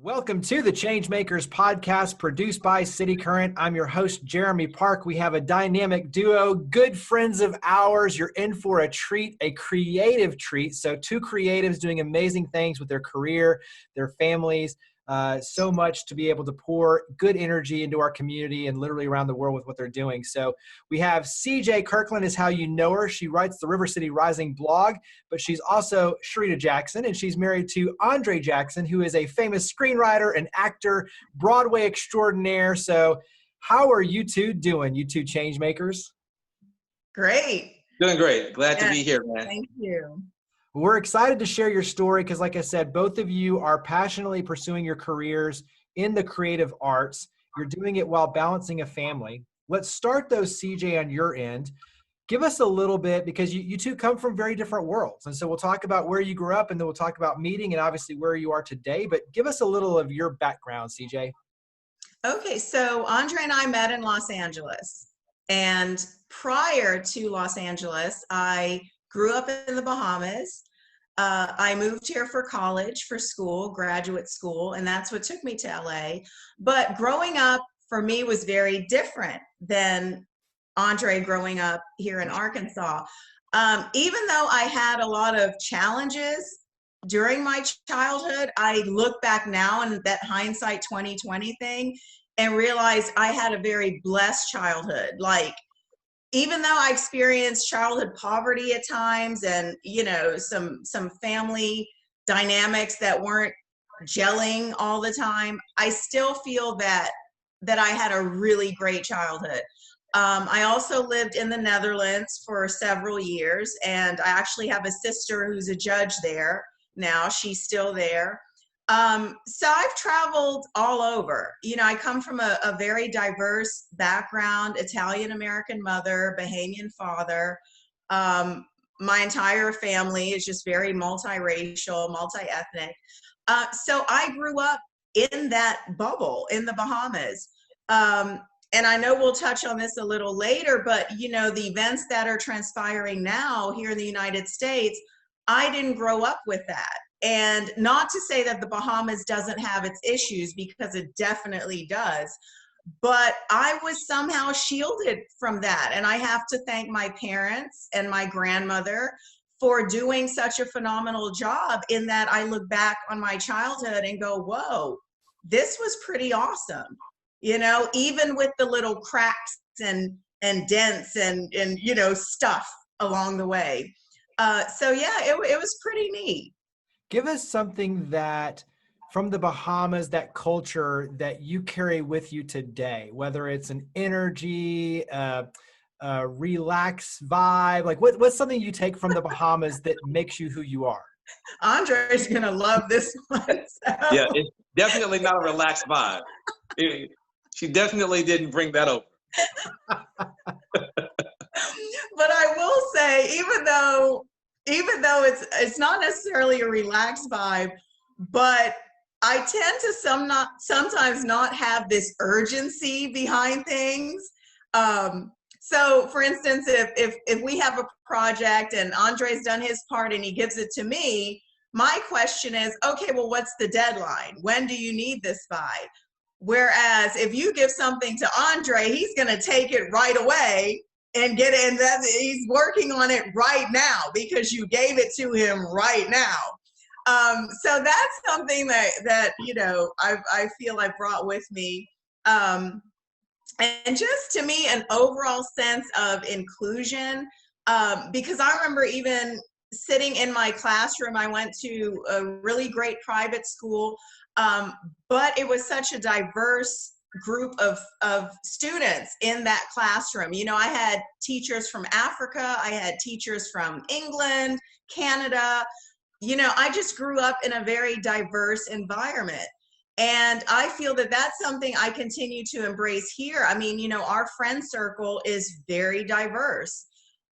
Welcome to the ChangeMakers podcast produced by City Current. I'm your host, Jeremy Park. We have a dynamic duo, good friends of ours. You're in for a treat, a creative treat. So two creatives doing amazing things with their career, their families, so much to be able to pour good energy into our community and literally around the world with what they're doing. So we have CJ Kirkland is how you know her. She writes the River City Rising blog, but she's also Sharita Jackson, and she's married to Andre Jackson, who is a famous screenwriter and actor, Broadway extraordinaire. So how are you two doing, you two change makers? Great. Doing great. Glad to be here, man. Thank you. We're excited to share your story because, like I said, both of you are passionately pursuing your careers in the creative arts. You're doing it while balancing a family. Let's start, though, CJ, on your end. Give us a little bit, because you two come from very different worlds. And so we'll talk about where you grew up, and then we'll talk about meeting and obviously where you are today. But give us a little of your background, CJ. Okay, so Andre and I met in Los Angeles. And prior to Los Angeles, I grew up in the Bahamas. I moved here for college, for school, graduate school, and that's what took me to LA. But growing up for me was very different than Andre growing up here in Arkansas. Even though I had a lot of challenges during my childhood, I look back now and that hindsight 2020 thing and realize I had a very blessed childhood. Like, even though I experienced childhood poverty at times and, you know, some family dynamics that weren't gelling all the time, I still feel that I had a really great childhood. I also lived in the Netherlands for several years, and I actually have a sister who's a judge there now. She's still there. So I've traveled all over. You know, I come from a very diverse background, Italian-American mother, Bahamian father. My entire family is just very multiracial, multi-ethnic. So I grew up in that bubble in the Bahamas. And I know we'll touch on this a little later, but, you know, the events that are transpiring now here in the United States, I didn't grow up with that. And not to say that the Bahamas doesn't have its issues, because it definitely does, but I was somehow shielded from that. And I have to thank my parents and my grandmother for doing such a phenomenal job, in that I look back on my childhood and go, whoa, this was pretty awesome. You know, even with the little cracks and dents and you know, stuff along the way. So yeah, it was pretty neat. Give us something that from the Bahamas, that culture that you carry with you today, whether it's an energy, relaxed vibe. Like what's something you take from the Bahamas that makes you who you are? Andre's going to love this one. So. Yeah, it's definitely not a relaxed vibe. She definitely didn't bring that over. But I will say, even though it's not necessarily a relaxed vibe, but I tend to sometimes not have this urgency behind things. So for instance, if we have a project and Andre's done his part and he gives it to me, my question is, okay, well, what's the deadline? When do you need this by? Whereas if you give something to Andre, he's going to take it right away and get it, and he's working on it right now because you gave it to him right now. So that's something that you know, I feel I brought with me. And just to me, an overall sense of inclusion, because I remember even sitting in my classroom, I went to a really great private school, but it was such a diverse group of students in that classroom. You know, I had teachers from Africa, I had teachers from England, Canada. You know, I just grew up in a very diverse environment. And I feel that that's something I continue to embrace here. I mean, you know, our friend circle is very diverse,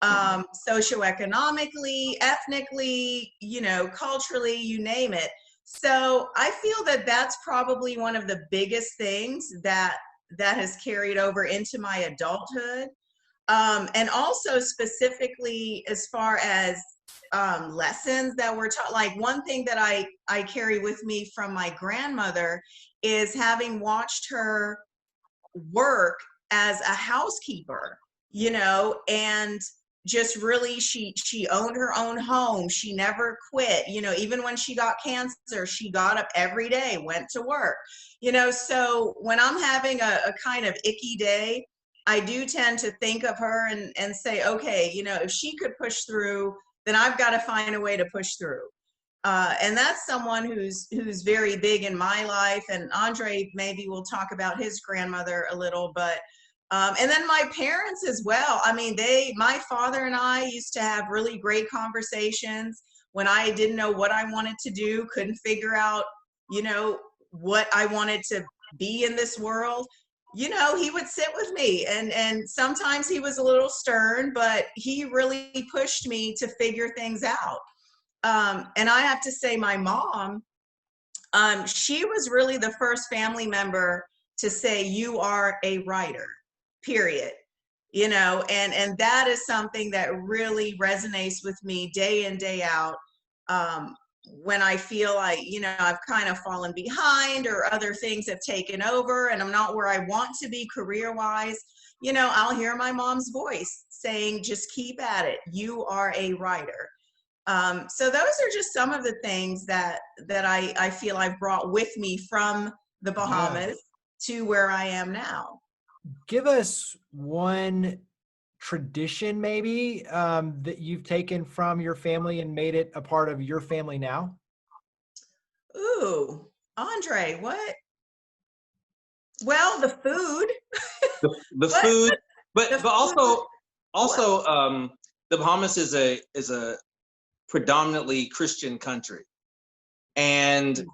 socioeconomically, ethnically, you know, culturally, you name it. So I feel that that's probably one of the biggest things that has carried over into my adulthood. And also specifically as far as lessons that were taught. Like one thing that I carry with me from my grandmother is having watched her work as a housekeeper, and just really she owned her own home. She never quit, even when she got cancer, she got up every day, went to work, so when I'm having a kind of icky day, I do tend to think of her and say, okay, if she could push through, then I've got to find a way to push through. And that's someone who's very big in my life. And Andre maybe will talk about his grandmother a little, but and then my parents as well. I mean, my father and I used to have really great conversations when I didn't know what I wanted to do, couldn't figure out, what I wanted to be in this world. He would sit with me, and sometimes he was a little stern, but he really pushed me to figure things out. And I have to say, my mom, she was really the first family member to say, you are a writer, period. And that is something that really resonates with me day in, day out. When I feel like, I've kind of fallen behind or other things have taken over and I'm not where I want to be career-wise, I'll hear my mom's voice saying, just keep at it. You are a writer. So those are just some of the things that I feel I've brought with me from the Bahamas to where I am now. Give us one tradition maybe that you've taken from your family and made it a part of your family now. Ooh, Andre, what? Well, the food. The food, but also the Bahamas is a predominantly Christian country, and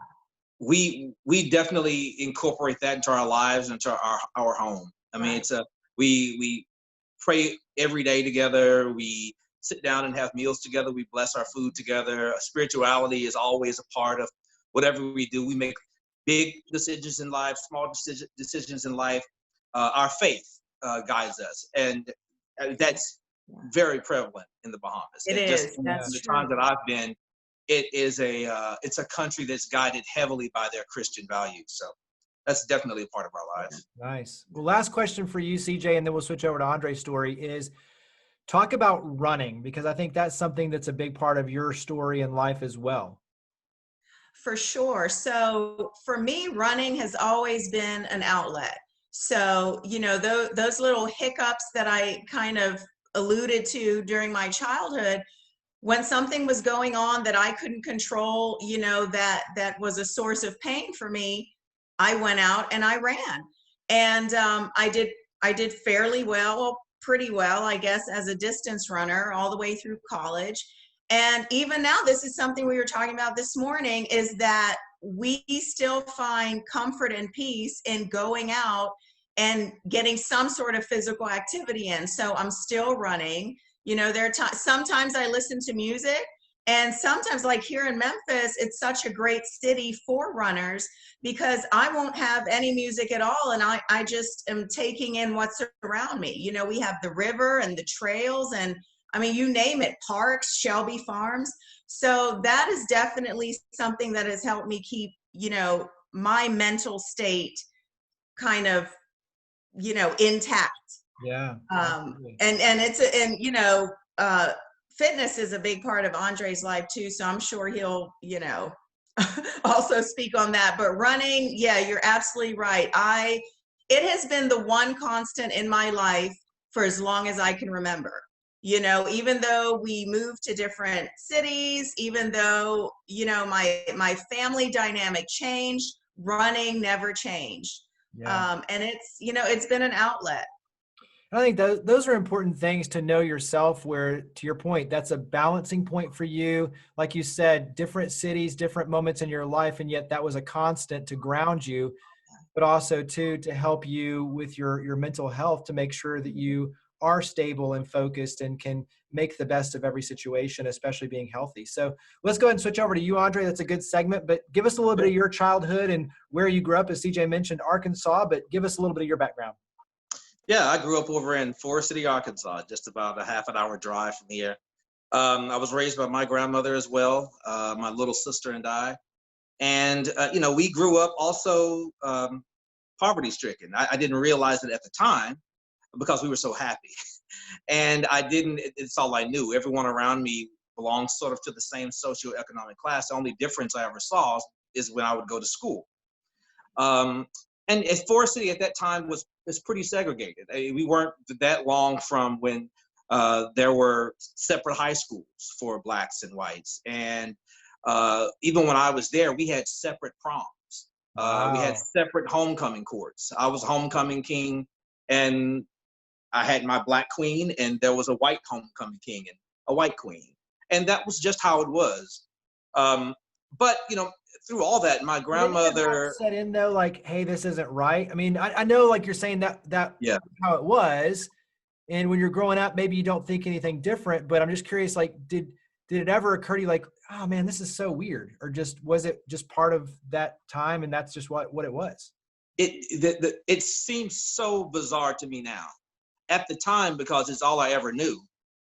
we definitely incorporate that into our lives, into our home. I mean, we pray every day together. We sit down and have meals together. We bless our food together. Spirituality is always a part of whatever we do. We make big decisions in life, small decisions in life. Our faith guides us, and that's very prevalent in the Bahamas. It is. Just That's the true. times that I've been, it's a country that's guided heavily by their Christian values. So that's definitely a part of our lives. Nice. Well, last question for you, CJ, and then we'll switch over to Andre's story, is talk about running, because I think that's something that's a big part of your story and life as well. For sure. So for me, running has always been an outlet. So, those little hiccups that I kind of alluded to during my childhood, when something was going on that I couldn't control, that was a source of pain for me, I went out and I ran. And I did fairly well, pretty well, I guess, as a distance runner all the way through college. And even now, this is something we were talking about this morning, is that we still find comfort and peace in going out and getting some sort of physical activity in. So I'm still running. There are sometimes I listen to music, and sometimes, like here in Memphis, it's such a great city for runners because I won't have any music at all, and I just am taking in what's around me. We have the river and the trails, and I mean, you name it, parks, Shelby Farms. So that is definitely something that has helped me keep, my mental state kind of, intact. Yeah. Fitness is a big part of Andre's life too. So I'm sure he'll, also speak on that. But running, yeah, you're absolutely right. It has been the one constant in my life for as long as I can remember. Even though we moved to different cities, even though, my family dynamic changed, running never changed. Yeah. And it's been an outlet. I think those are important things to know yourself, where, to your point, that's a balancing point for you. Like you said, different cities, different moments in your life, and yet that was a constant to ground you, but also to help you with your mental health, to make sure that you are stable and focused and can make the best of every situation, especially being healthy. So let's go ahead and switch over to you, Andre. That's a good segment, but give us a little bit of your childhood and where you grew up. As CJ mentioned, Arkansas, but give us a little bit of your background. Yeah, I grew up over in Forest City, Arkansas, just about a half an hour drive from here. I was raised by my grandmother as well, my little sister and I. And, we grew up also poverty stricken. I didn't realize it at the time because we were so happy. And it's all I knew. Everyone around me belonged sort of to the same socioeconomic class. The only difference I ever saw is when I would go to school. And Forest City at that time was pretty segregated. We weren't that long from when there were separate high schools for blacks and whites. And even when I was there, we had separate proms. Wow. We had separate homecoming courts. I was homecoming king, and I had my black queen, and there was a white homecoming king and a white queen. And that was just how it was. But, through all that, my grandmother set in though, like, hey, this isn't right. I mean, I know, like you're saying that yeah. how it was. And when you're growing up, maybe you don't think anything different, but I'm just curious, like, did it ever occur to you like, oh man, this is so weird? Or was it just part of that time and that's just what it was? It seems so bizarre to me now. At the time, because it's all I ever knew,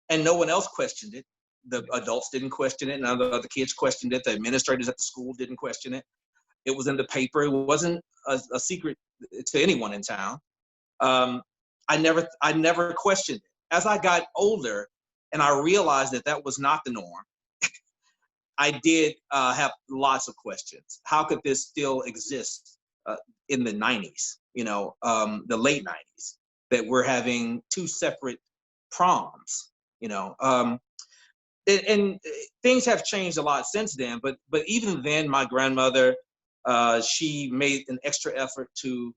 and no one else questioned it. The adults didn't question it, none of the other kids questioned it. The administrators at the school didn't question it. It was in the paper. It wasn't a secret to anyone in town. I never questioned it. As I got older and I realized that was not the norm, I did have lots of questions. How could this still exist in the 90s, the late 90s, that we're having two separate proms, and things have changed a lot since then. But even then, my grandmother, she made an extra effort to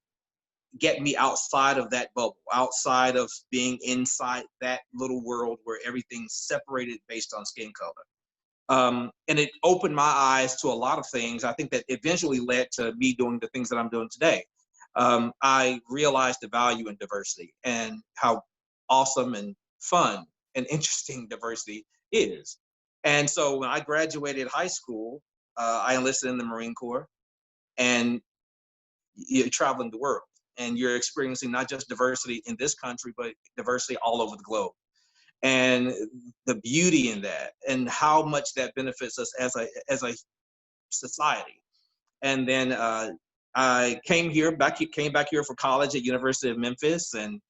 get me outside of that bubble, outside of being inside that little world where everything's separated based on skin color. And it opened my eyes to a lot of things. I think that eventually led to me doing the things that I'm doing today. I realized the value in diversity and how awesome and fun and interesting diversity is. And so when I graduated high school, I enlisted in the Marine Corps, and you're traveling the world and you're experiencing not just diversity in this country, but diversity all over the globe. And the beauty in that and how much that benefits us as a society. And then I came back here for college at University of Memphis, and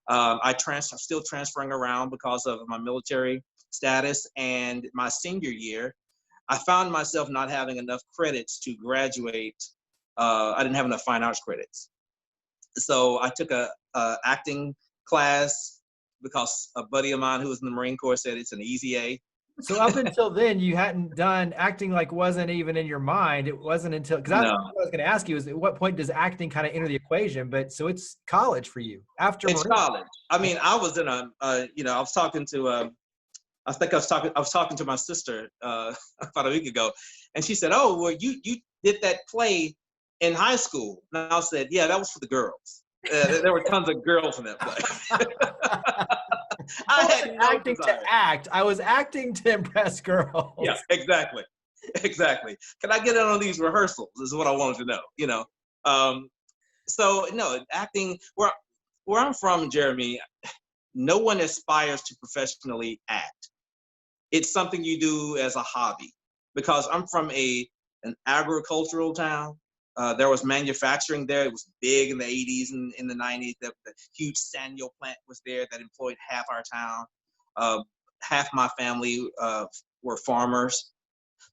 I'm still transferring around because of my military status. And my senior year, I found myself not having enough credits to graduate. I didn't have enough fine arts credits. So I took a acting class because a buddy of mine who was in the Marine Corps said it's an easy A. So up until then, you hadn't done acting, like wasn't even in your mind. It wasn't until, because what I was going to ask you is, at what point does acting kind of enter the equation? But so it's college for you after it's Marine. College. I mean, I was in I was talking to, I was talking to my sister about a week ago, and she said, "Oh, well, you did that play in high school." And I said, "Yeah, that was for the girls. There were tons of girls in that play." I had no acting desire to act. I was acting to impress girls. Yeah, exactly. Can I get in on these rehearsals? Is what I wanted to know. So no, acting. Where I'm from, Jeremy, no one aspires to professionally act. It's something you do as a hobby. Because I'm from an agricultural town. There was manufacturing there. It was big in the 80s and in the 90s. The huge sandal plant was there that employed half our town. Half my family were farmers.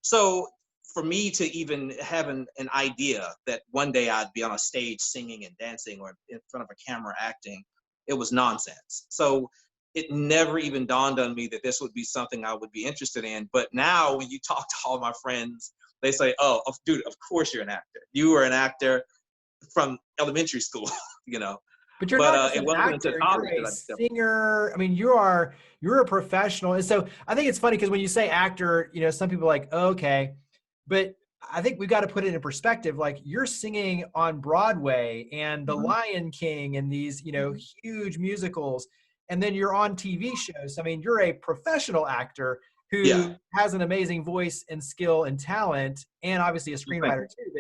So for me to even have an idea that one day I'd be on a stage singing and dancing or in front of a camera acting, it was nonsense. So it never even dawned on me that this would be something I would be interested in. But now when you talk to all my friends, they say, "Oh, dude, of course you're an actor. You were an actor from elementary school," But you're not just it an wasn't actor, until college you're a that singer. I mean, you're a professional. And so I think it's funny because when you say actor, some people are like, oh, okay. But I think we've got to put it in perspective. Like, you're singing on Broadway and The Lion King and these, huge musicals. And then you're on TV shows. I mean, you're a professional actor who has an amazing voice and skill and talent, and obviously a screenwriter too.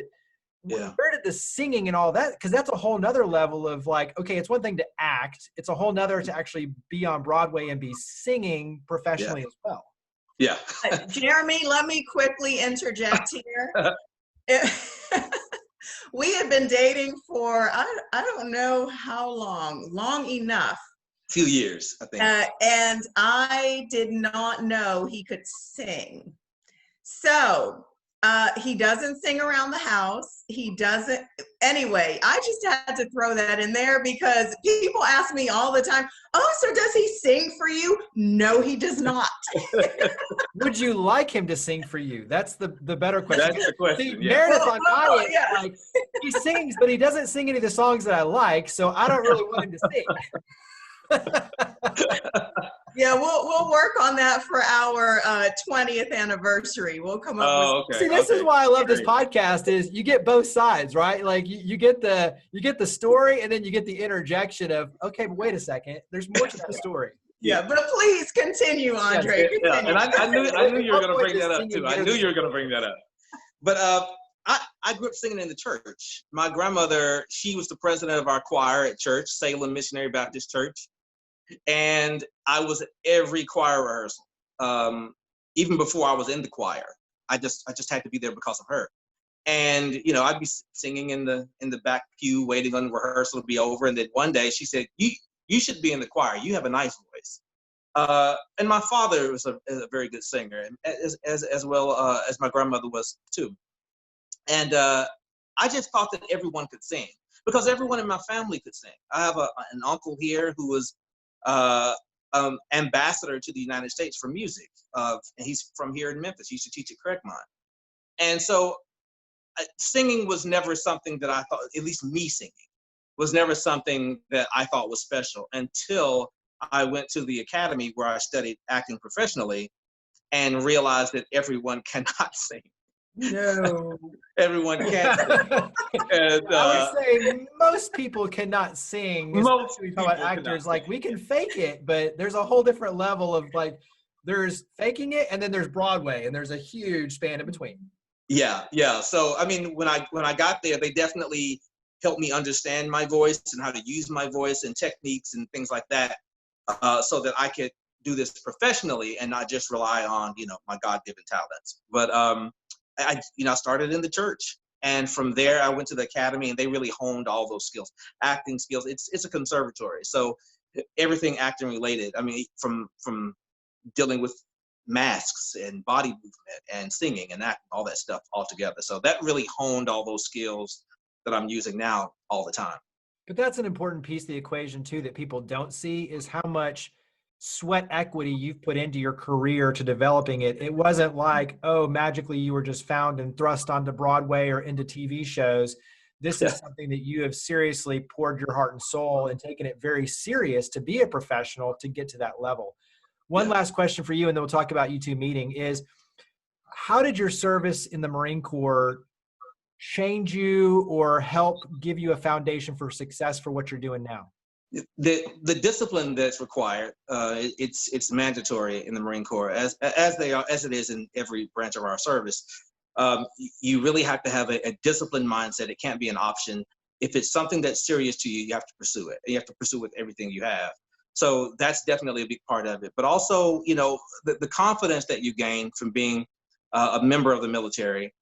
But where did the singing and all that? Because that's a whole nother level of like, okay, it's one thing to act. It's a whole nother to actually be on Broadway and be singing professionally as well. Yeah. Jeremy, let me quickly interject here. We had been dating for, I don't know how long enough. Few years, I think. And I did not know he could sing. So he doesn't sing around the house. He doesn't. Anyway, I just had to throw that in there because people ask me all the time, oh, so does he sing for you? No, he does not. Would you like him to sing for you? That's the better question. That's the question. See, Yeah. Meredith on Diet, like, he sings, but he doesn't sing any of the songs that I like, so I don't really want him to sing. Yeah, we'll work on that for our 20th anniversary. We'll come up with. See, this is why I love this podcast. Is you get both sides, right? Like you get the story, and then you get the interjection of, okay, but wait a second, there's more to the story. Yeah, but please continue, Andre. Yeah, and I knew you were going to bring that up too. I knew you were going to bring that up. But I grew up singing in the church. My grandmother, she was the president of our choir at church, Salem Missionary Baptist Church. And I was at every choir rehearsal, even before I was in the choir. I just had to be there because of her. And I'd be singing in the back pew, waiting on rehearsal to be over. And then one day she said, "You should be in the choir. You have a nice voice." And my father was a very good singer, as well as my grandmother was too. And I just thought that everyone could sing because everyone in my family could sing. I have an uncle here who was ambassador to the United States for music. And he's from here in Memphis. He used to teach at Kirkland. And so singing was never something that I thought, at least me singing, was never something that I thought was special until I went to the academy where I studied acting professionally and realized that everyone cannot sing. No. Everyone can't sing. And, I would say most people cannot sing. Most we talk about actors. Like, we can fake it, but there's a whole different level of, like, there's faking it and then there's Broadway, and there's a huge span in between. Yeah. So I mean, when I got there, they definitely helped me understand my voice and how to use my voice and techniques and things like that, so that I could do this professionally and not just rely on my God-given talents. But I started in the church, and from there I went to the academy, and they really honed all those skills, acting skills. It's a conservatory, so everything acting related. I mean, from dealing with masks and body movement and singing and acting, all that stuff all together. So that really honed all those skills that I'm using now all the time. But that's an important piece of the equation too that people don't see, is how much sweat equity you've put into your career to developing it. It wasn't like, oh, magically you were just found and thrust onto Broadway or into TV shows. This is something that you have seriously poured your heart and soul and taken it very serious to be a professional to get to that level. One last question for you, and then we'll talk about you two meeting, is how did your service in the Marine Corps change you or help give you a foundation for success for what you're doing now? The discipline that's required, it's mandatory in the Marine Corps, as it is in every branch of our service. You really have to have a disciplined mindset. It can't be an option. If it's something that's serious to you, you have to pursue it. You have to pursue it with everything you have. So that's definitely a big part of it. But also, the confidence that you gain from being a member of the military.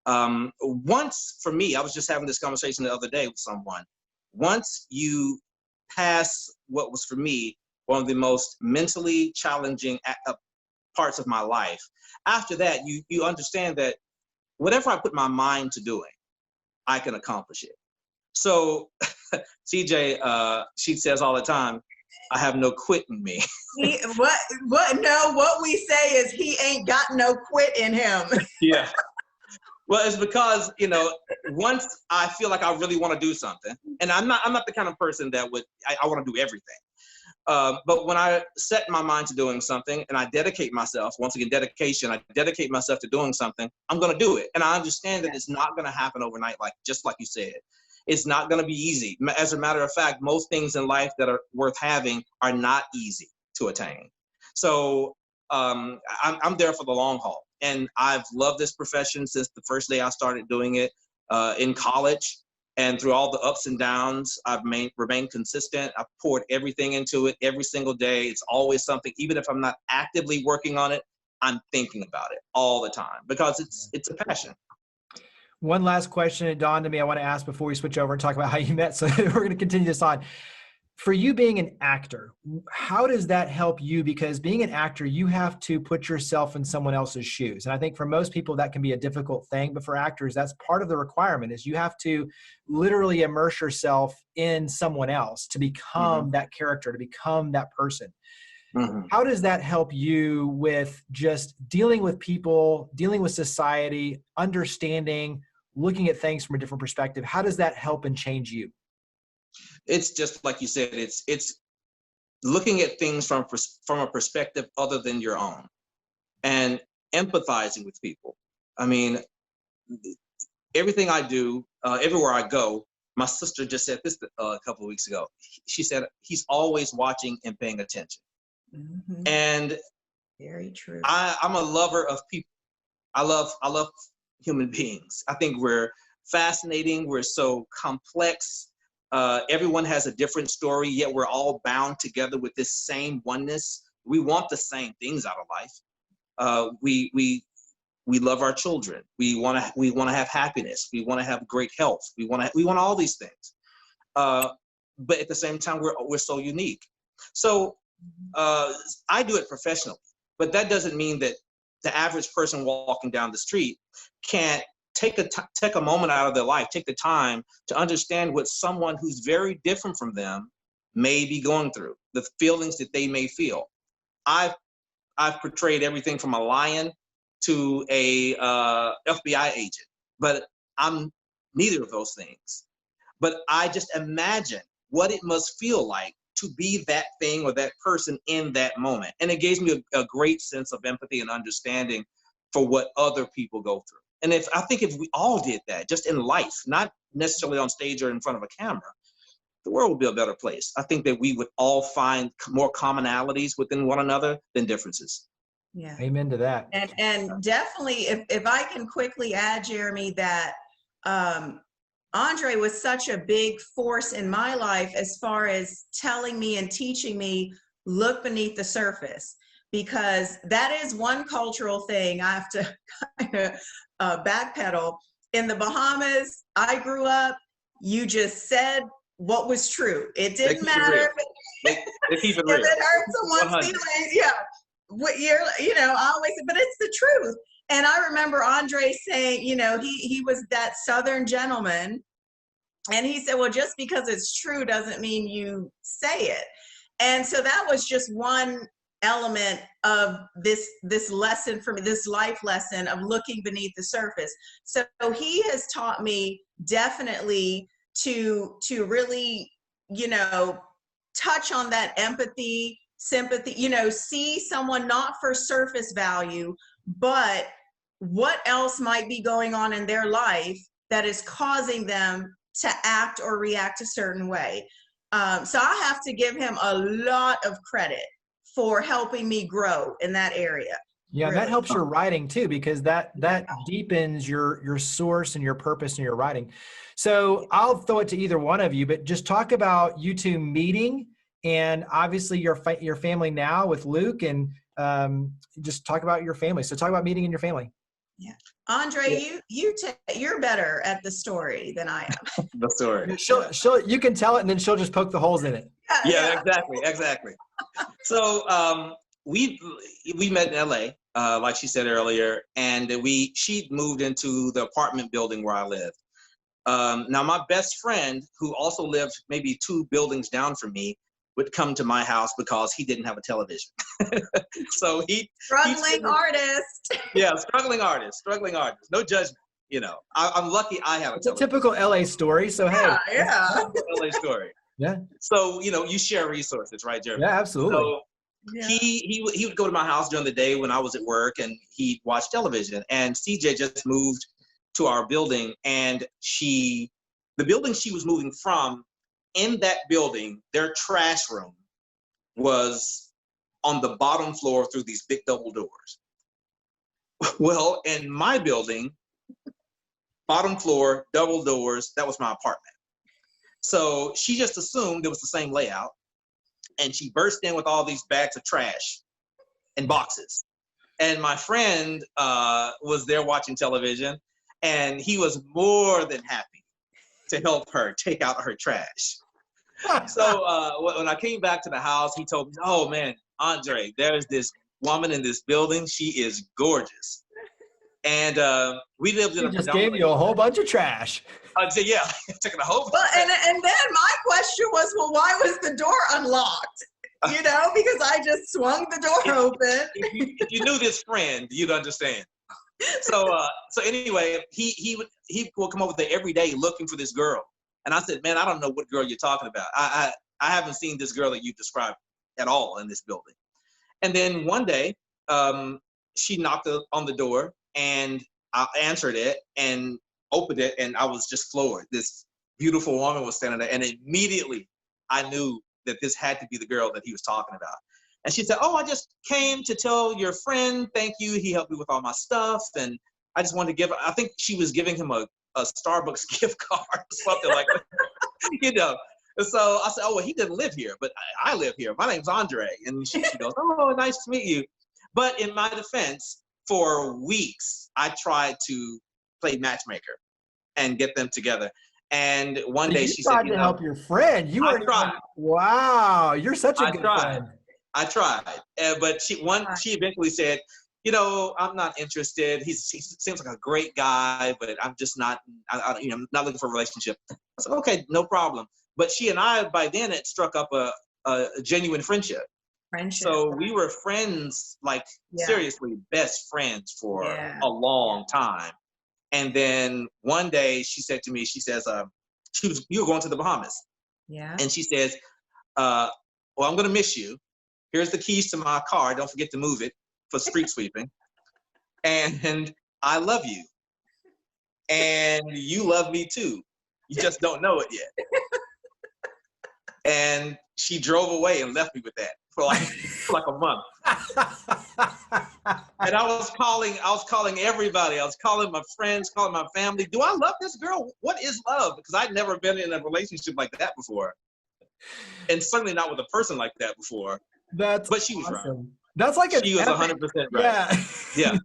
Once, for me, I was just having this conversation the other day with someone. Once you pass what was, for me, one of the most mentally challenging parts of my life, after that, you understand that whatever I put my mind to doing, I can accomplish it. So CJ, she says all the time, I have no quit in me. What we say is he ain't got no quit in him. Yeah. Well, it's because, once I feel like I really want to do something, and I'm not the kind of person that I want to do everything. But when I set my mind to doing something and I dedicate myself, once again, dedication, I dedicate myself to doing something, I'm going to do it. And I understand that it's not going to happen overnight, just like you said. It's not going to be easy. As a matter of fact, most things in life that are worth having are not easy to attain. So I'm there for the long haul. And I've loved this profession since the first day I started doing it in college. And through all the ups and downs, I've remained consistent. I've poured everything into it every single day. It's always something, even if I'm not actively working on it, I'm thinking about it all the time because it's a passion. One last question it dawned on me I want to ask before we switch over and talk about how you met. So we're going to continue this on. For you being an actor, how does that help you? Because being an actor, you have to put yourself in someone else's shoes. And I think for most people that can be a difficult thing, but for actors, that's part of the requirement is you have to literally immerse yourself in someone else to become that character, to become that person. How does that help you with just dealing with people, dealing with society, understanding, looking at things from a different perspective? How does that help and change you? It's just like you said, it's looking at things from a perspective other than your own and empathizing with people. I mean, everything I do, everywhere I go, my sister just said this a couple of weeks ago. She said, he's always watching and paying attention. And very true. I'm a lover of people. I love human beings. I think we're fascinating. We're so complex. Everyone has a different story, yet we're all bound together with this same oneness. We want the same things out of life. We love our children. We want to have happiness. We want to have great health. We want all these things. But at the same time, we're so unique. So I do it professionally, but that doesn't mean that the average person walking down the street can't take a moment out of their life, take the time to understand what someone who's very different from them may be going through, the feelings that they may feel. I've portrayed everything from a lion to a FBI agent, but I'm neither of those things. But I just imagine what it must feel like to be that thing or that person in that moment. And it gives me a great sense of empathy and understanding for what other people go through. And I think if we all did that, just in life, not necessarily on stage or in front of a camera, the world would be a better place. I think that we would all find more commonalities within one another than differences. Yeah. Amen to that. And definitely, if I can quickly add, Jeremy, that Andre was such a big force in my life as far as telling me and teaching me, look beneath the surface, because that is one cultural thing I have to kind of backpedal. In the Bahamas, I grew up, you just said what was true. It didn't matter if it hurt someone's feelings. Yeah. What I always say, but it's the truth. And I remember Andre saying, he was that Southern gentleman. And he said, well, just because it's true doesn't mean you say it. And so that was just one element of this lesson for me, this life lesson of looking beneath the surface. So he has taught me definitely to really, touch on that empathy, sympathy, see someone not for surface value, but what else might be going on in their life that is causing them to act or react a certain way. So I have to give him a lot of credit for helping me grow in that area. Yeah, really. That helps your writing too, because that deepens your source and your purpose in your writing. So I'll throw it to either one of you, but just talk about you two meeting and obviously your family now with Luke, and just talk about your family. So talk about meeting and your family. Yeah, Andre, you're better at the story than I am. The story. You can tell it, and then she'll just poke the holes in it. Yeah. Exactly. So we met in LA, like she said earlier, and she moved into the apartment building where I lived. Now my best friend, who also lived maybe 2 buildings down from me, would come to my house because he didn't have a television. So struggling artist. Yeah, struggling artist. No judgment. I'm lucky I have a television. It's a typical LA story. So yeah. LA story. Yeah. So you share resources, right, Jeremy? Yeah, absolutely. So he would go to my house during the day when I was at work, and he'd watch television. And CJ just moved to our building, and the building she was moving from, in that building, their trash room was on the bottom floor through these big double doors. Well, in my building, bottom floor, double doors, that was my apartment. So she just assumed it was the same layout, and she burst in with all these bags of trash and boxes. And my friend was there watching television, and he was more than happy to help her take out her trash. So when I came back to the house, he told me, "Oh man, Andre, there's this woman in this building. She is gorgeous." And we lived in He a just gave you a whole bunch of trash. Yeah, taking a whole. Well, and then my question was, well, why was the door unlocked? You know, because I just swung the door open. If you knew this friend, you'd understand. So anyway, he would come over there every day looking for this girl, and I said, "Man, I don't know what girl you're talking about. I haven't seen this girl that you described at all in this building." And then one day, she knocked on the door, and I answered it and opened it, and I was just floored. This beautiful woman was standing there, and immediately I knew that this had to be the girl that he was talking about. And she said, "Oh, I just came to tell your friend, thank you. He helped me with all my stuff. And I just wanted to give," I think she was giving him a Starbucks gift card or something like that, you know. And so I said, "Oh, well, he didn't live here, but I live here. My name's Andre." And she goes, "Oh, nice to meet you." But in my defense, for weeks, I tried to play matchmaker and get them together. And one day she said, "You tried to help your friend. You were tried. Wow, you're such a good friend." I tried, but she eventually said, "You know, I'm not interested. He seems like a great guy, but I'm just not. I'm not looking for a relationship." I said, "Okay, no problem." But she and I, by then, had struck up a genuine friendship. So we were friends, like seriously best friends for a long time. And then one day she said to me, she says, you were going to the Bahamas. Yeah. And she says, "Well, I'm going to miss you. Here's the keys to my car. Don't forget to move it for street sweeping. And I love you. And you love me too. You just don't know it yet." And she drove away and left me with that for like a month. And I was calling everybody. I was calling my friends, calling my family. "Do I love this girl? What is love?" Because I'd never been in a relationship like that before. And certainly not with a person like that before. But she was awesome. right. That's like she was 100% right. Yeah.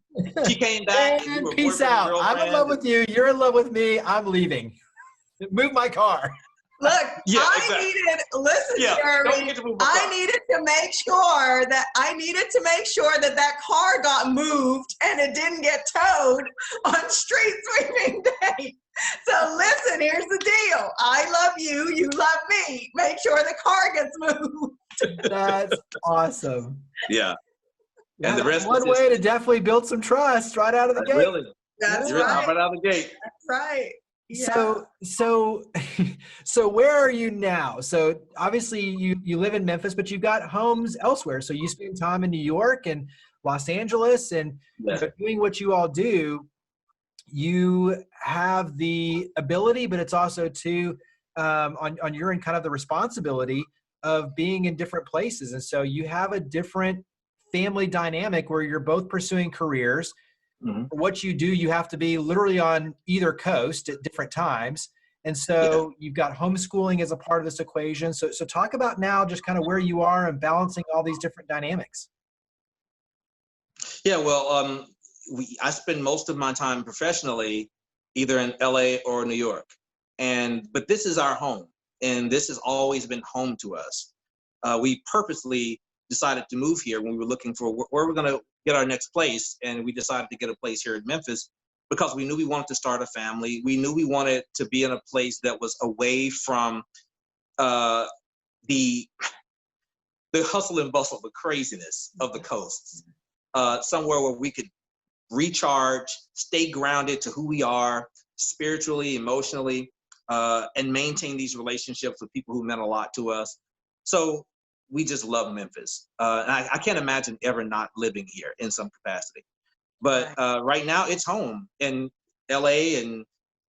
She came back. And we peace out. I'm in love with you. You're in love with me. I'm leaving. Move my car. Look, Jeremy, I needed to make sure that that car got moved and it didn't get towed on street sweeping day. So listen, here's the deal. I love you. You love me. Make sure the car gets moved. That's awesome. Yeah. And the rest one way to definitely build some trust right out of the gate. Really. That's right. Right out of the gate. That's right. Yeah. So where are you now? So obviously you live in Memphis, but you've got homes elsewhere. So you spend time in New York and Los Angeles, and doing what you all do. You have the ability, but it's also too on your end kind of the responsibility of being in different places. And so you have a different family dynamic where you're both pursuing careers. Mm-hmm. For what you do, you have to be literally on either coast at different times. And so you've got homeschooling as a part of this equation. So talk about now just kind of where you are and balancing all these different dynamics. Yeah, well, I spend most of my time professionally either in LA or New York. But this is our home, and this has always been home to us. We purposely decided to move here when we were looking for where we're going to get our next place, and we decided to get a place here in Memphis because we knew we wanted to start a family. We knew we wanted to be in a place that was away from the hustle and bustle, the craziness of the coasts, somewhere where we could recharge, stay grounded to who we are spiritually, emotionally, and maintain these relationships with people who meant a lot to us. So we just love Memphis. And I can't imagine ever not living here in some capacity. But right now it's home. In LA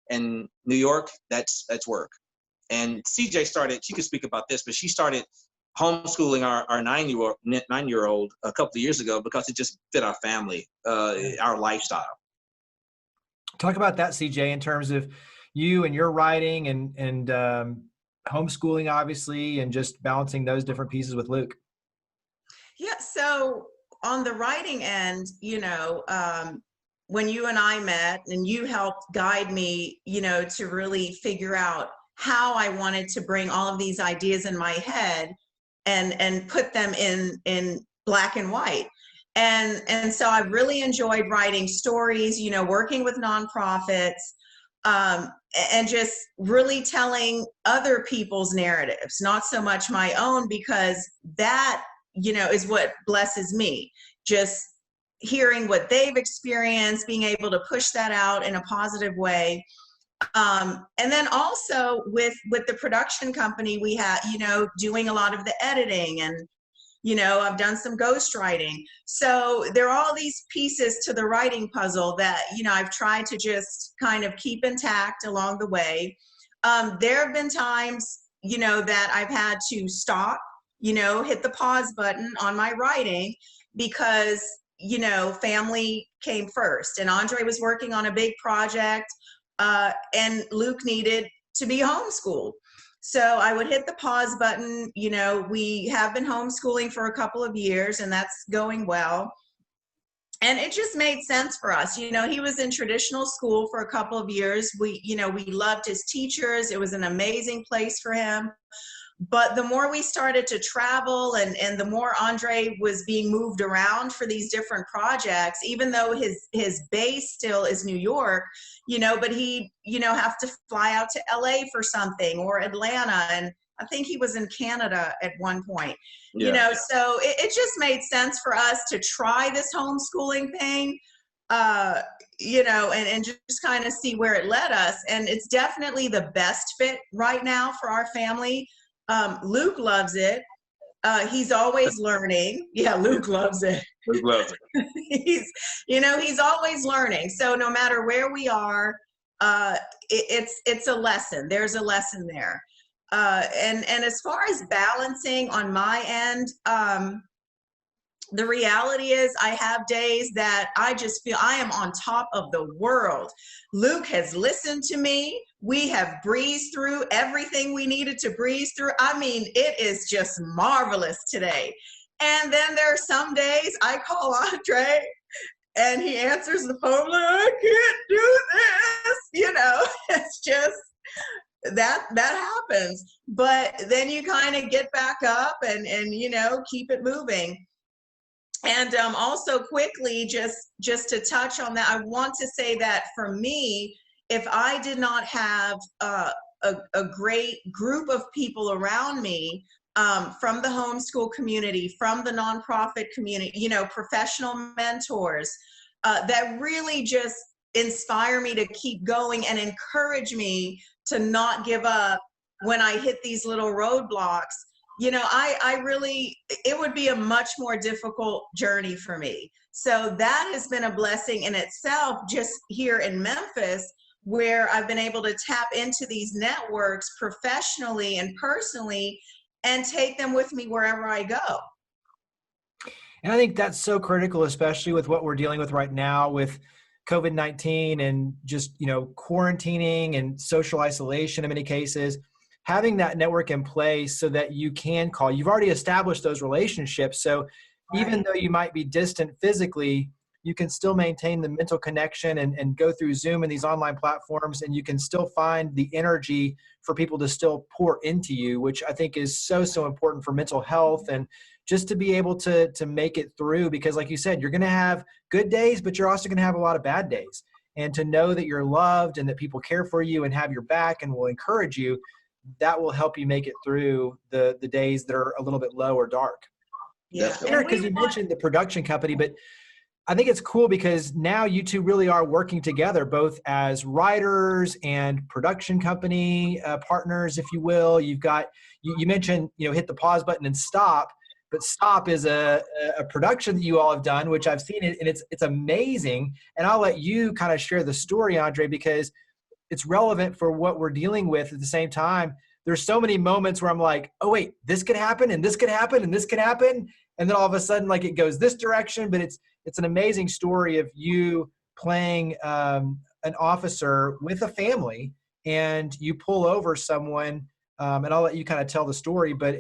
and New York, that's work. And CJ started, she could speak about this, but she started homeschooling our 9-year-old a couple of years ago because it just fit our family, our lifestyle. Talk about that, CJ, in terms of you and your writing and homeschooling, obviously, and just balancing those different pieces with Luke. Yeah, so on the writing end, when you and I met and you helped guide me, to really figure out how I wanted to bring all of these ideas in my head and put them in black and white. And so I really enjoyed writing stories, working with nonprofits, and just really telling other people's narratives, not so much my own, because that, is what blesses me. Just hearing what they've experienced, being able to push that out in a positive way. And then also with the production company, we have, doing a lot of the editing, and I've done some ghostwriting. So there are all these pieces to the writing puzzle that, I've tried to just kind of keep intact along the way. There have been times, that I've had to stop, hit the pause button on my writing because, family came first. And Andre was working on a big project, and Luke needed to be homeschooled. So I would hit the pause button. We have been homeschooling for a couple of years, and that's going well. And it just made sense for us. He was in traditional school for a couple of years. We loved his teachers. It was an amazing place for him. But the more we started to travel and the more Andre was being moved around for these different projects, even though his base still is New York, but he, have to fly out to LA for something, or Atlanta. And I think he was in Canada at one point, so it just made sense for us to try this homeschooling thing, and just kind of see where it led us. And it's definitely the best fit right now for our family. Luke loves it. He's always learning. Yeah, Luke loves it. Luke loves it. He's always learning. So no matter where we are, it's a lesson. There's a lesson there. And as far as balancing on my end, the reality is I have days that I just feel I am on top of the world. Luke has listened to me. We have breezed through everything we needed to breeze through. I mean, it is just marvelous today. And then there are some days I call Andre and he answers the phone like, I can't do this. It's just that happens. But then you kind of get back up and keep it moving. And also quickly, just to touch on that, I want to say that for me, if I did not have a great group of people around me, from the homeschool community, from the nonprofit community, professional mentors, that really just inspire me to keep going and encourage me to not give up when I hit these little roadblocks, I really, it would be a much more difficult journey for me. So that has been a blessing in itself, just here in Memphis, where I've been able to tap into these networks professionally and personally and take them with me wherever I go. And I think that's so critical, especially with what we're dealing with right now with COVID-19 and just, quarantining and social isolation in many cases. Having that network in place so that you can call. You've already established those relationships. So even though you might be distant physically, you can still maintain the mental connection and go through Zoom and these online platforms, and you can still find the energy for people to still pour into you, which I think is so important for mental health and just to be able to make it through. Because like you said, you're going to have good days, but you're also going to have a lot of bad days. And to know that you're loved and that people care for you and have your back and will encourage you, that will help you make it through the days that are a little bit low or dark. Yeah. Because you mentioned the production company, but I think it's cool because now you two really are working together, both as writers and production company partners, if you will. You've got, you mentioned, hit the pause button and stop, but Stop is a production that you all have done, which I've seen it, and it's amazing. And I'll let you kind of share the story, Andre, because it's relevant for what we're dealing with at the same time. There's so many moments where I'm like, oh wait, this could happen and this could happen and this could happen. And then all of a sudden, like, it goes this direction, but it's an amazing story of you playing an officer with a family, and you pull over someone, and I'll let you kind of tell the story, but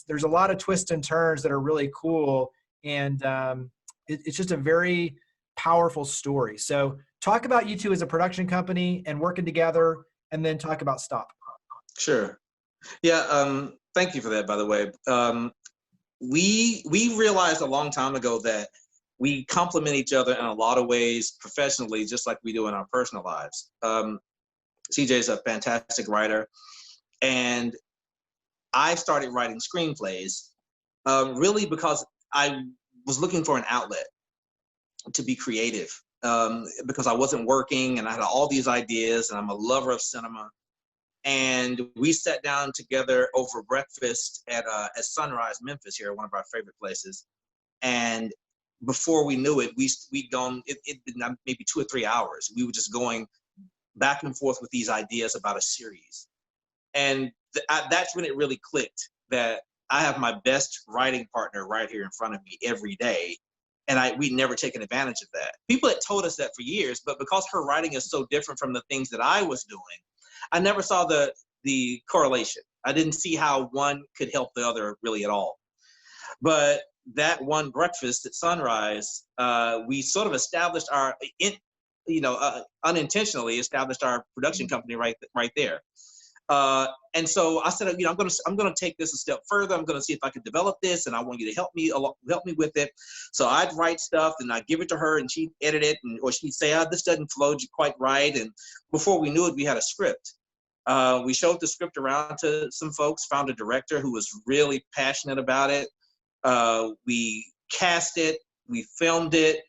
there's a lot of twists and turns that are really cool. And it's just a very powerful story. So talk about you two as a production company and working together, and then talk about Stop. Sure. Yeah. Thank you for that, by the way. We realized a long time ago that we complement each other in a lot of ways professionally, just like we do in our personal lives. CJ is a fantastic writer, and I started writing screenplays really because I was looking for an outlet to be creative, because I wasn't working and I had all these ideas, and I'm a lover of cinema. And we sat down together over breakfast at Sunrise, Memphis, here, one of our favorite places. And before we knew it, we'd gone, it'd been maybe 2 or 3 hours. We were just going back and forth with these ideas about a series. And that's when it really clicked that I have my best writing partner right here in front of me every day. And we'd never taken advantage of that. People had told us that for years, but because her writing is so different from the things that I was doing, I never saw the correlation. I didn't see how one could help the other really at all. But that one breakfast at Sunrise, we sort of established unintentionally established our production company right there. And so I said, I'm gonna take this a step further. I'm gonna see if I can develop this, and I want you to help me with it. So I'd write stuff and I'd give it to her, and she'd edit it, or she'd say, this doesn't flow quite right. And before we knew it, we had a script. We showed the script around to some folks, found a director who was really passionate about it. We cast it, we filmed it,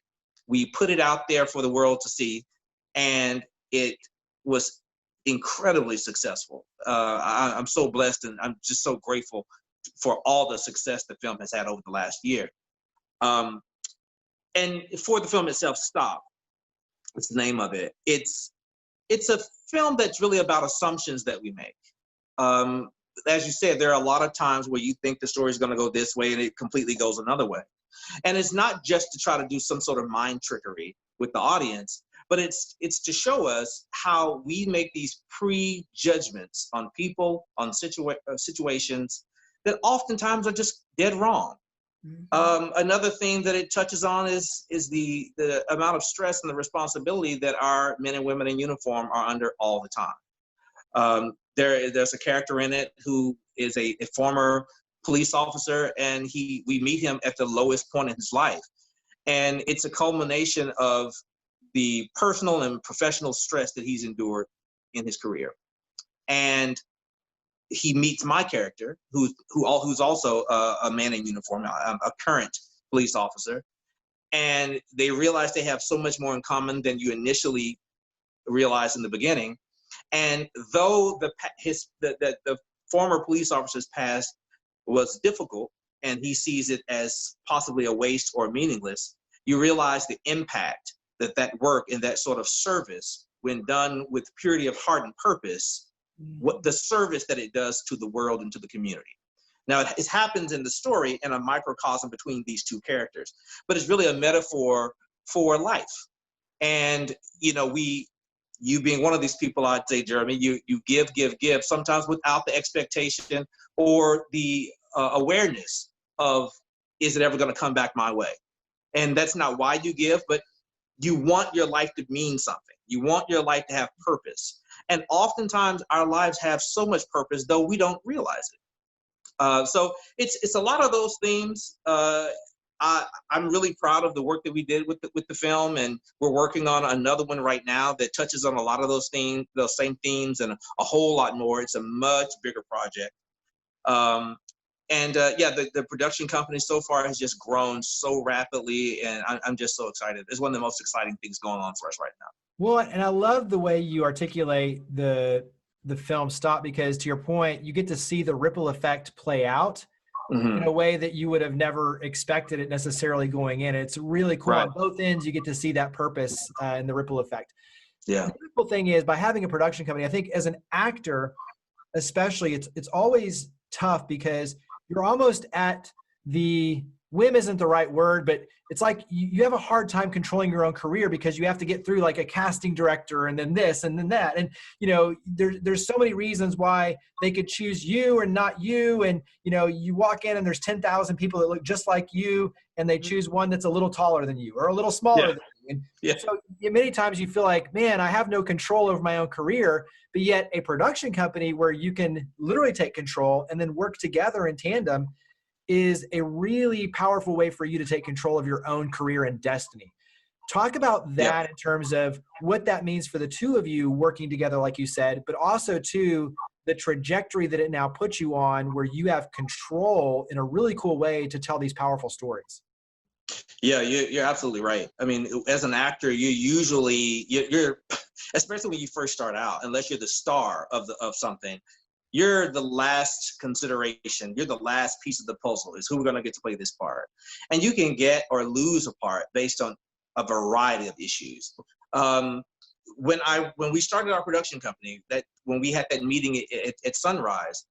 we put it out there for the world to see, and it was incredibly successful. I'm so blessed, and I'm just so grateful for all the success the film has had over the last year. And for the film itself, Stop, it's the name of it. It's a film that's really about assumptions that we make. As you said, there are a lot of times where you think the story is going to go this way and it completely goes another way. And it's not just to try to do some sort of mind trickery with the audience, but it's to show us how we make these prejudgments on people, on situations that oftentimes are just dead wrong. Mm-hmm. Another thing that it touches on is the amount of stress and the responsibility that our men and women in uniform are under all the time. There's a character in it who is a former police officer, and we meet him at the lowest point in his life. And it's a culmination of the personal and professional stress that he's endured in his career. And he meets my character, who's also a man in uniform, a current police officer. And they realize they have so much more in common than you initially realized in the beginning. And though the former police officer's past was difficult, and he sees it as possibly a waste or meaningless, you realize the impact that work and that sort of service, when done with purity of heart and purpose, what the service that it does to the world and to the community. Now, it happens in the story in a microcosm between these two characters, but it's really a metaphor for life. And, you being one of these people, I'd say, Jeremy, you give, sometimes without the expectation or the awareness of, is it ever going to come back my way? And that's not why you give, but you want your life to mean something. You want your life to have purpose. And oftentimes our lives have so much purpose, though we don't realize it. So it's a lot of those themes. I'm really proud of the work that we did with the film, and we're working on another one right now that touches on a lot of those themes, those same themes, and a whole lot more. It's a much bigger project. The production company so far has just grown so rapidly, and I'm just so excited. It's one of the most exciting things going on for us right now. Well, and I love the way you articulate the film Stop, because to your point, you get to see the ripple effect play out in a way that you would have never expected it necessarily going in. It's really cool. Right. On both ends, you get to see that purpose and the ripple effect. Yeah. The beautiful thing is, by having a production company, I think as an actor, especially, it's always tough because you're almost at the whim isn't the right word, but it's like you have a hard time controlling your own career because you have to get through like a casting director and then this and then that. And, you know, there's so many reasons why they could choose you or not you. And, you know, you walk in and there's 10,000 people that look just like you and they choose one that's a little taller than you or a little smaller than you. And so many times you feel like, man, I have no control over my own career, but yet a production company where you can literally take control and then work together in tandem is a really powerful way for you to take control of your own career and destiny. Talk about that in terms of what that means for the two of you working together, like you said, but also too, the trajectory that it now puts you on where you have control in a really cool way to tell these powerful stories. Yeah, you're absolutely right. I mean, as an actor, you're especially when you first start out, unless you're the star of something, you're the last consideration. You're the last piece of the puzzle is who we're going to get to play this part. And you can get or lose a part based on a variety of issues. When we started our production company, when we had that meeting at Sunrise,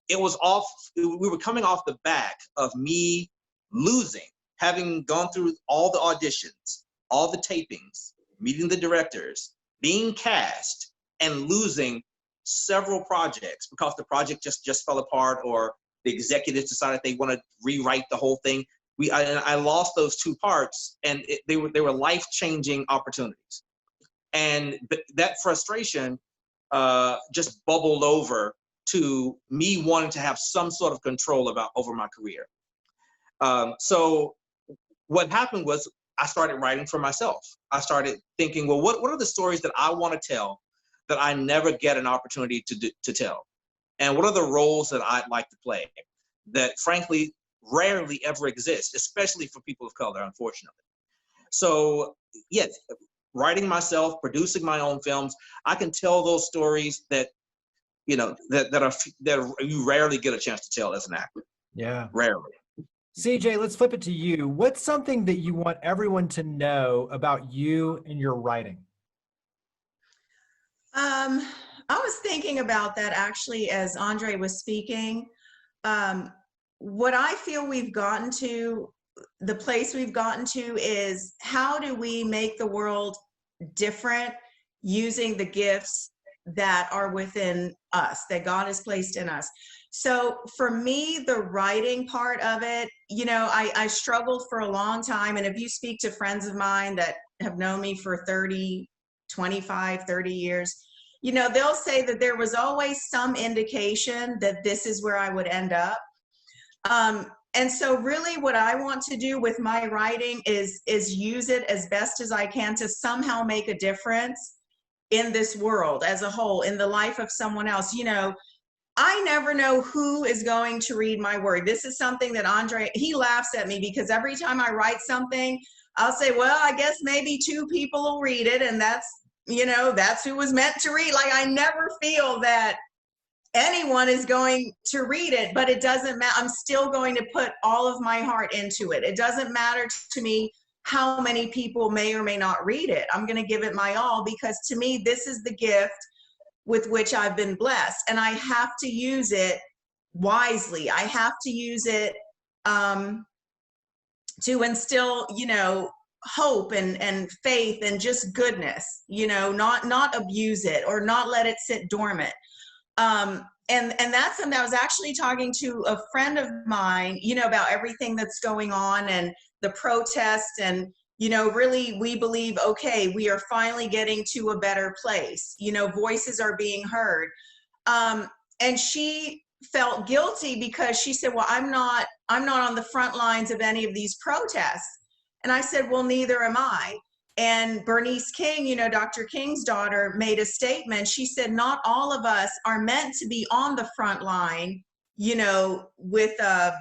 we were coming off the back of me losing, having gone through all the auditions, all the tapings, meeting the directors, being cast, and losing several projects because the project just fell apart or the executives decided they want to rewrite the whole thing. I lost those two parts, and they were life-changing opportunities. And that frustration just bubbled over to me wanting to have some sort of control over my career. So what happened was I started writing for myself. I started thinking, well, what are the stories that I want to tell that I never get an opportunity to tell? And what are the roles that I'd like to play that frankly rarely ever exist, especially for people of color, unfortunately. So yes, writing myself, producing my own films, I can tell those stories that, you know, that you rarely get a chance to tell as an actor. Yeah. Rarely. CJ, let's flip it to you. What's something that you want everyone to know about you and your writing? I was thinking about that actually as Andre was speaking. What I feel we've gotten to, the place we've gotten to is how do we make the world different using the gifts that are within us, that God has placed in us. So for me, the writing part of it, you know, I struggled for a long time. And if you speak to friends of mine that have known me for 30, 25, 30 years, you know, they'll say that there was always some indication that this is where I would end up. And so really what I want to do with my writing is use it as best as I can to somehow make a difference in this world as a whole, in the life of someone else. You know, I never know who is going to read my work. This is something that Andre, he laughs at me because every time I write something, I'll say, well, I guess maybe 2 people will read it. And that's, you know, that's who was meant to read. Like, I never feel that anyone is going to read it, but it doesn't matter. I'm still going to put all of my heart into it. It doesn't matter to me how many people may or may not read it. I'm going to give it my all because to me, this is the gift with which I've been blessed. And I have to use it wisely. I have to use it to instill, you know, hope and faith and just goodness, you know, not abuse it or not let it sit dormant. And that's something I was actually talking to a friend of mine, you know, about everything that's going on and the protests and, you know, really we believe, okay, we are finally getting to a better place. You know, voices are being heard. And she felt guilty because she said, well, I'm not on the front lines of any of these protests. And I said, well, neither am I. And Bernice King, you know, Dr. King's daughter, made a statement. She said, not all of us are meant to be on the front line, you know, with a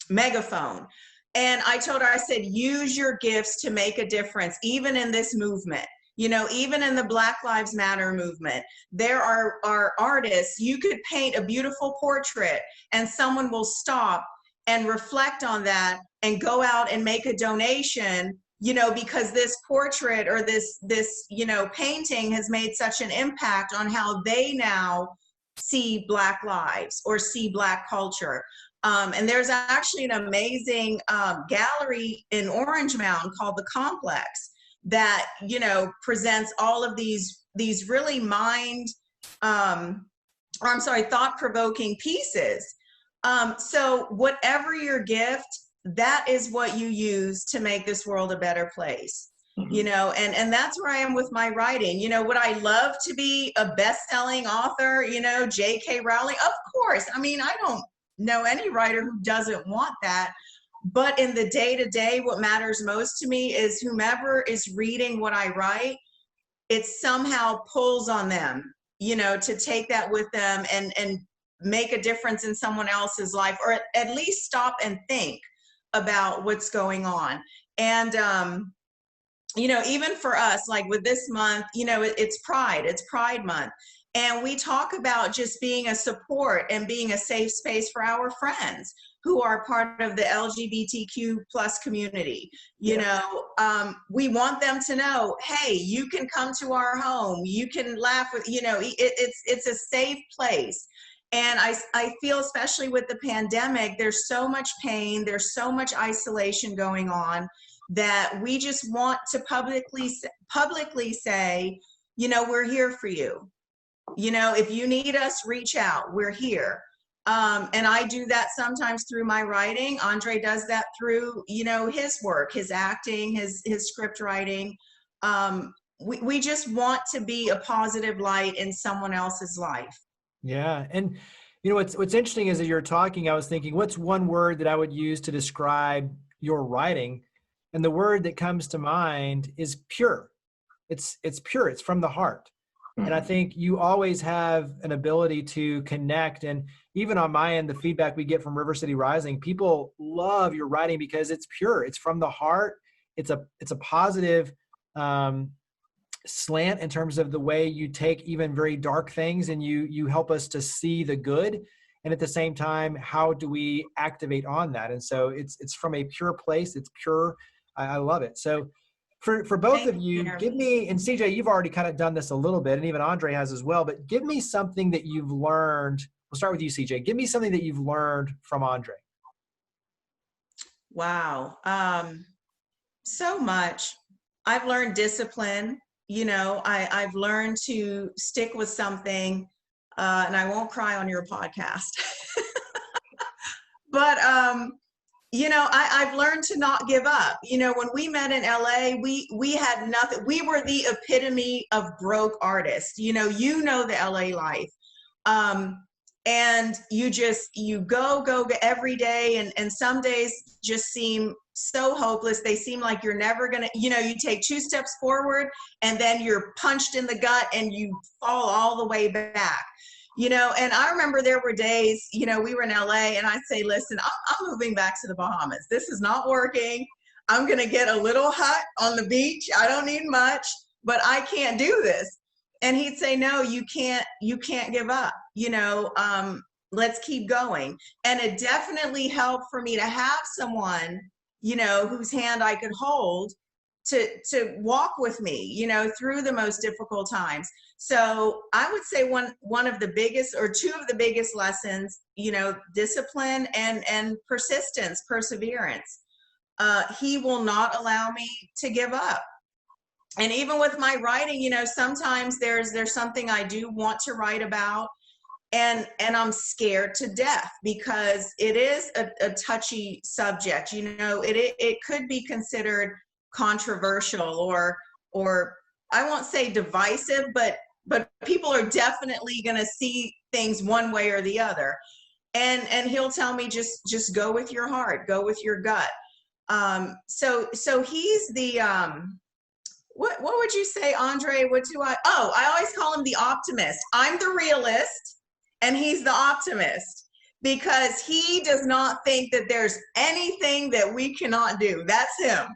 megaphone. And I told her, I said, use your gifts to make a difference, even in this movement. You know, even in the Black Lives Matter movement, there are artists, you could paint a beautiful portrait and someone will stop and reflect on that and go out and make a donation, you know, because this portrait or this, you know, painting has made such an impact on how they now see Black lives or see Black culture. And there's actually an amazing gallery in Orange Mountain called the Complex that, you know, presents all of these really thought-provoking pieces. So whatever your gift, that is what you use to make this world a better place. You know, and that's where I am with my writing. You know, would I love to be a best-selling author, you know, J.K. Rowling? Of course. I mean, I don't know any writer who doesn't want that. But in the day-to-day, what matters most to me is whomever is reading what I write, it somehow pulls on them, you know, to take that with them and make a difference in someone else's life, or at least stop and think about what's going on. And, you know, even for us, like with this month, you know, it's Pride Month. And we talk about just being a support and being a safe space for our friends who are part of the LGBTQ plus community. You know, we want them to know, hey, you can come to our home, you can laugh with, you know, it's a safe place. And I feel, especially with the pandemic, there's so much pain, there's so much isolation going on, that we just want to publicly say, you know, we're here for you. You know, if you need us, reach out, we're here. And I do that sometimes through my writing. Andre does that through, you know, his work, his acting, his script writing. We just want to be a positive light in someone else's life. Yeah. And, you know, what's interesting is, as you're talking, I was thinking, what's one word that I would use to describe your writing? And the word that comes to mind is pure. It's pure. It's from the heart. And I think you always have an ability to connect. And even on my end, the feedback we get from River City Rising, people love your writing because it's pure. It's from the heart. It's a positive slant in terms of the way you take even very dark things and you help us to see the good. And at the same time, how do we activate on that? And so it's from a pure place. It's pure. I love it. So for both of you, give me, and CJ, you've already kind of done this a little bit, and even Andre has as well, but give me something that you've learned. We'll start with you, CJ. Give me something that you've learned from Andre. Wow. So much. I've learned discipline. You know, I've learned to stick with something, and I won't cry on your podcast. But, you know, I've learned to not give up. You know, when we met in LA, we had nothing. We were the epitome of broke artists. You know the LA life. And you go every day. And some days just seem so hopeless. They seem like you're never going to, you know, you take 2 steps forward and then you're punched in the gut and you fall all the way back. You know, and I remember there were days, you know, we were in LA and I'd say, listen, I'm moving back to the Bahamas. This is not working. I'm going to get a little hut on the beach. I don't need much, but I can't do this. And he'd say, no, you can't give up. You know, let's keep going. And it definitely helped for me to have someone, you know, whose hand I could hold to walk with me, you know, through the most difficult times. So I would say one of the biggest, or 2 of the biggest lessons, you know, discipline and persistence, perseverance. He will not allow me to give up. And even with my writing, you know, sometimes there's something I do want to write about, and I'm scared to death because it is a touchy subject. You know, it could be considered controversial or I won't say divisive, but people are definitely going to see things one way or the other. And he'll tell me, just go with your heart, go with your gut. So he's the, what would you say, Andre? I always call him the optimist. I'm the realist and he's the optimist, because he does not think that there's anything that we cannot do. That's him.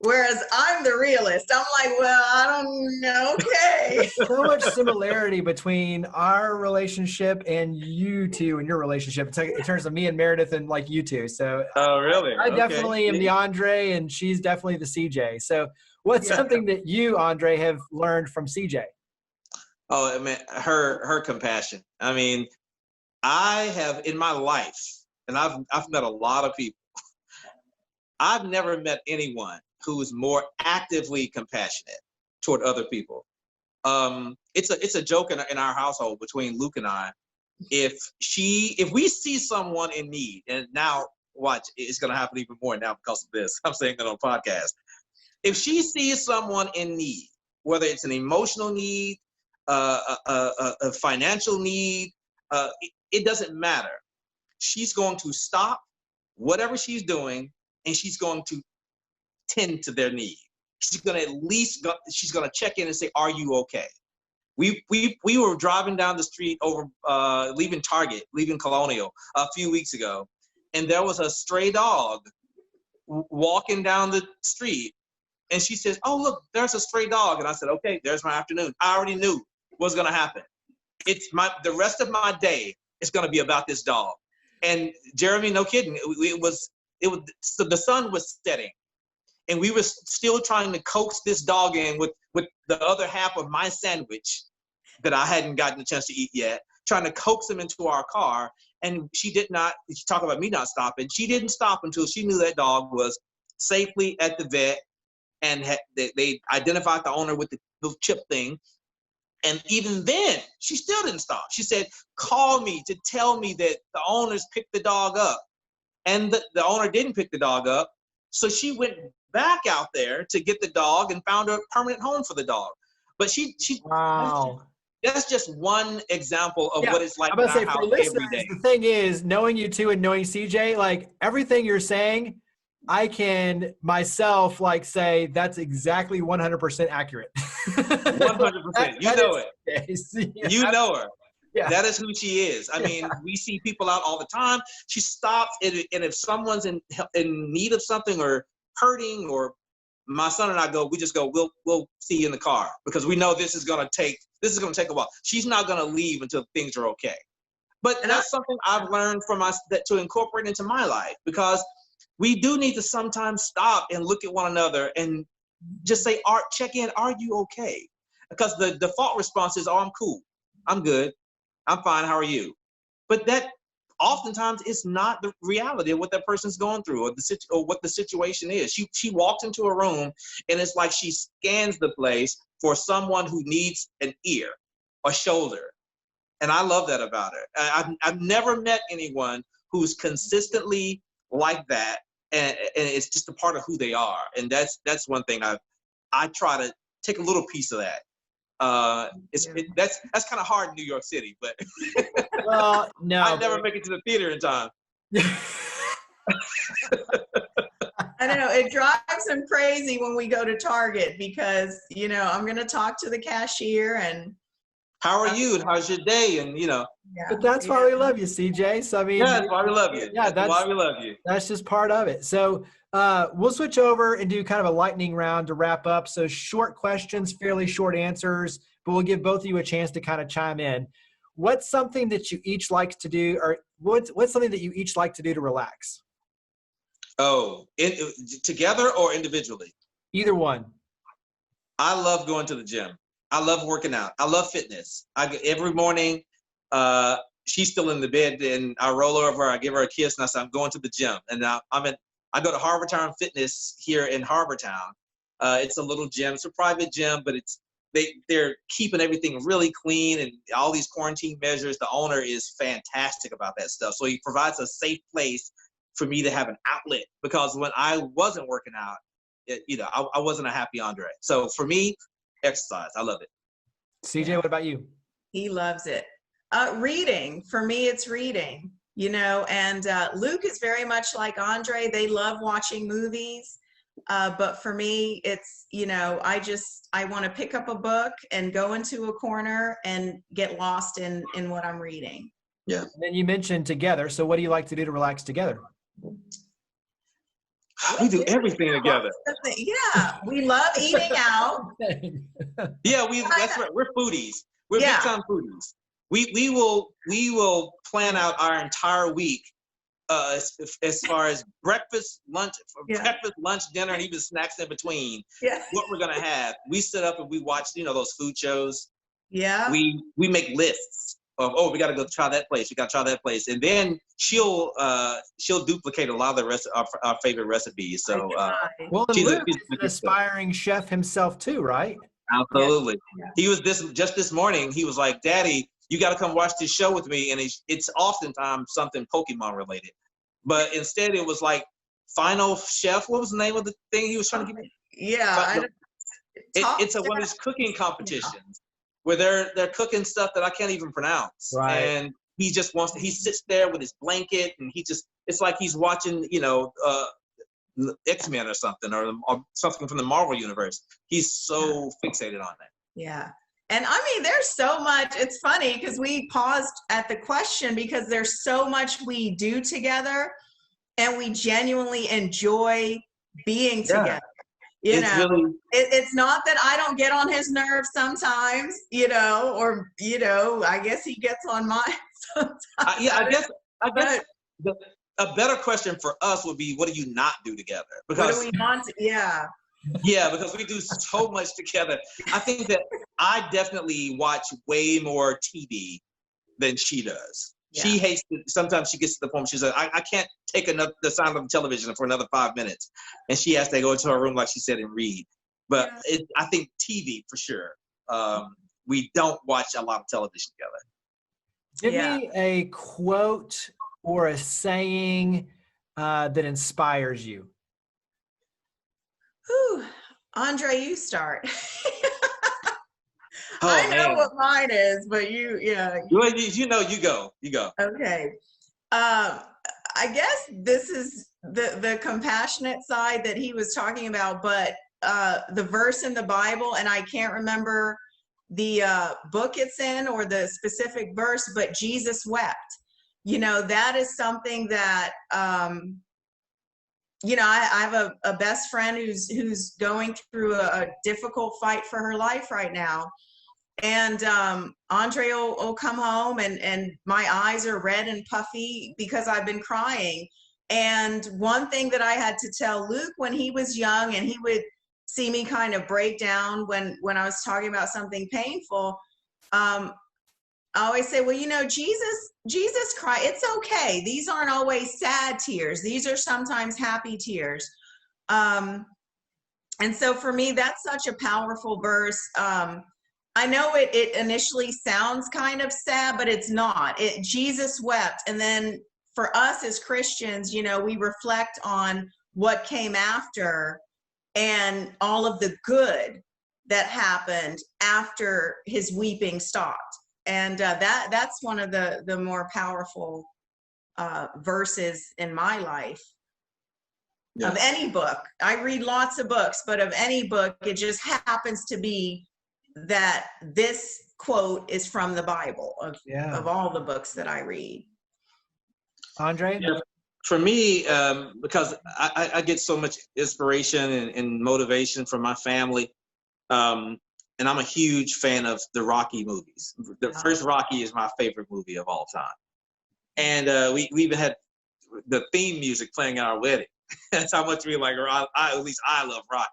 Whereas I'm the realist. I'm like, well, I don't know. Okay. So much similarity between our relationship and you two and your relationship. It's like, in terms of me and Meredith and like you two. So oh, really? I definitely am the Andre and she's definitely the CJ. So what's something that you, Andre, have learned from CJ? Oh, I mean, her compassion. I mean, I have in my life, and I've met a lot of people. I've never met anyone who is more actively compassionate toward other people. It's a joke in our household between Luke and I. If we see someone in need, and now watch, it's going to happen even more now because of this. I'm saying that on podcast. If she sees someone in need, whether it's an emotional need, a financial need, it doesn't matter. She's going to stop whatever she's doing, and she's going to tend to their need. She's going to she's going to check in and say, "Are you okay?" We were driving down the street over leaving Colonial a few weeks ago, and there was a stray dog walking down the street, and she says, "Oh, look, there's a stray dog." And I said, "Okay, there's my afternoon." I already knew what was going to happen. The rest of my day is going to be about this dog. And Jeremy, no kidding, so the sun was setting, and we were still trying to coax this dog in with the other half of my sandwich that I hadn't gotten a chance to eat yet, trying to coax him into our car. And she talk about me not stopping. She didn't stop until she knew that dog was safely at the vet, and they identified the owner with the little chip thing. And even then, she still didn't stop. She said, "Call me to tell me that the owners picked the dog up." And the owner didn't pick the dog up. So she went back out there to get the dog and found a permanent home for the dog. But wow. That's just one example of what it's like. I'm going to say, for listeners, the thing is, knowing you two and knowing CJ, like everything you're saying, I can myself say that's exactly 100% accurate. 100%. You know it. Yeah. You know her. Yeah. That is who she is. I mean, we see people out all the time. She stops, and if someone's in need of something or hurting, or my son and I we just go, we'll see you in the car, because we know this is going to take a while. She's not going to leave until things are okay. But that's something I've learned from us to incorporate into my life, because we do need to sometimes stop and look at one another and just say, check in, are you okay? Because the default response is, "Oh, I'm cool. I'm good. I'm fine. How are you?" But that oftentimes is not the reality of what that person's going through, or what the situation is. She walks into a room, and it's like she scans the place for someone who needs an ear, a shoulder. And I love that about her. I've never met anyone who's consistently like that, and it's just a part of who they are. And that's one thing I try to take a little piece of that. That's kind of hard in New York City, but well, no, I never make it to the theater in time. I don't know. It drives him crazy when we go to Target, because I'm going to talk to the cashier and, "How are you? And how's your day?" And Yeah. But that's why we love you, CJ. So I mean, that's why we love you. Yeah, that's why we love you. That's just part of it. So we'll switch over and do kind of a lightning round to wrap up. So short questions, fairly short answers, but we'll give both of you a chance to kind of chime in. What's something that you each like to do, or what's something that you each like to do to relax? Oh, together or individually? Either one. I love going to the gym. I love working out. I love fitness. Every morning, she's still in the bed, and I roll over, I give her a kiss, and I say, "I'm going to the gym." And I go to Harbortown Fitness here in Harbortown. It's a little gym. It's a private gym, but they're keeping everything really clean, and all these quarantine measures. The owner is fantastic about that stuff. So he provides a safe place for me to have an outlet, because when I wasn't working out, I wasn't a happy Andre. So for me, exercise. I love it. CJ, what about you? He loves it. Reading. For me, it's reading, and Luke is very much like Andre. They love watching movies. But for me, it's, I want to pick up a book and go into a corner and get lost in what I'm reading. Yeah. And then you mentioned together. So what do you like to do to relax together? We do everything together. Yeah, we love eating out. Yeah, that's right. We're foodies. We're big time foodies. We will plan out our entire week as far as breakfast, lunch, dinner, and even snacks in between. Yeah. What we're gonna have. We sit up and we watch, those food shows. Yeah. We make lists. oh, we got to go try that place. We got to try that place, and then she'll duplicate a lot of the rest of our favorite recipes. So, well, and she's Luke is a an aspiring chef himself too, right? absolutely. Yeah. He was just this morning. He was like, "Daddy, you got to come watch this show with me," and it's oftentimes something Pokemon related, but instead it was like Final Chef. What was the name of the thing he was trying to give me? Yeah. It's one of these cooking competitions where they're cooking stuff that I can't even pronounce. Right. And he just he sits there with his blanket and it's like he's watching, X-Men or something or something from the Marvel universe. He's so fixated on that. Yeah. And I mean, there's so much, it's funny because we paused at the question because there's so much we do together and we genuinely enjoy being together. It's not that I don't get on his nerves sometimes, or, I guess he gets on mine sometimes. I guess a better question for us would be, what do you not do together? Because what do we want to, yeah, because we do so much together. I think that I definitely watch way more TV than she does. Yeah. She hates it. Sometimes she gets to the point she says, I can't take the sound of the television for another 5 minutes. And she has to go into her room, like she said, and read. But I think TV for sure. We don't watch a lot of television together. Give me a quote or a saying that inspires you. Whew. Andre, you start. Oh, I know what mine is, but you go. Okay. I guess this is the compassionate side that he was talking about, but the verse in the Bible, and I can't remember the book it's in or the specific verse, but Jesus wept. That is something that, I have a best friend who's going through a difficult fight for her life right now. And Andre will come home and my eyes are red and puffy because I've been crying. And one thing that I had to tell Luke when he was young and he would see me kind of break down when I was talking about something painful, I always say, well, Jesus cried. It's okay. These aren't always sad tears. These are sometimes happy tears. And so for me, that's such a powerful verse. I know it initially sounds kind of sad, but it's not. Jesus wept. And then for us as Christians, we reflect on what came after and all of the good that happened after his weeping stopped. And that's one of the more powerful verses in my life. Of any book. I read lots of books, but of any book, it just happens to be that this quote is from the Bible of all the books that I read. Andre? Yeah, for me, because I get so much inspiration and motivation from my family, and I'm a huge fan of the Rocky movies. The first Rocky is my favorite movie of all time. And we even had the theme music playing at our wedding. That's how much we like, at least I love Rocky.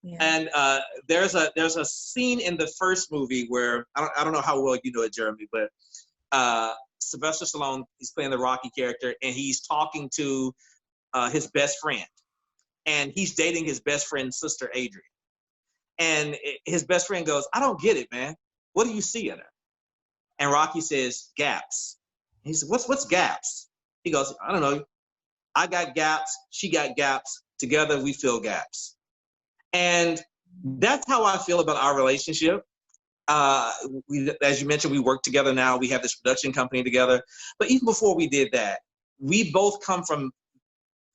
Yeah. And there's a scene in the first movie where I don't know how well you know it, Jeremy, but Sylvester Stallone, he's playing the Rocky character, and he's talking to his best friend, and he's dating his best friend's sister, Adrian. And his best friend goes, "I don't get it, man. What do you see in her?" And Rocky says, "Gaps." He said, "What's gaps?" He goes, "I don't know. I got gaps. She got gaps. Together we fill gaps." And that's how I feel about our relationship. As you mentioned, we work together now. We have this production company together. But even before we did that, we both come from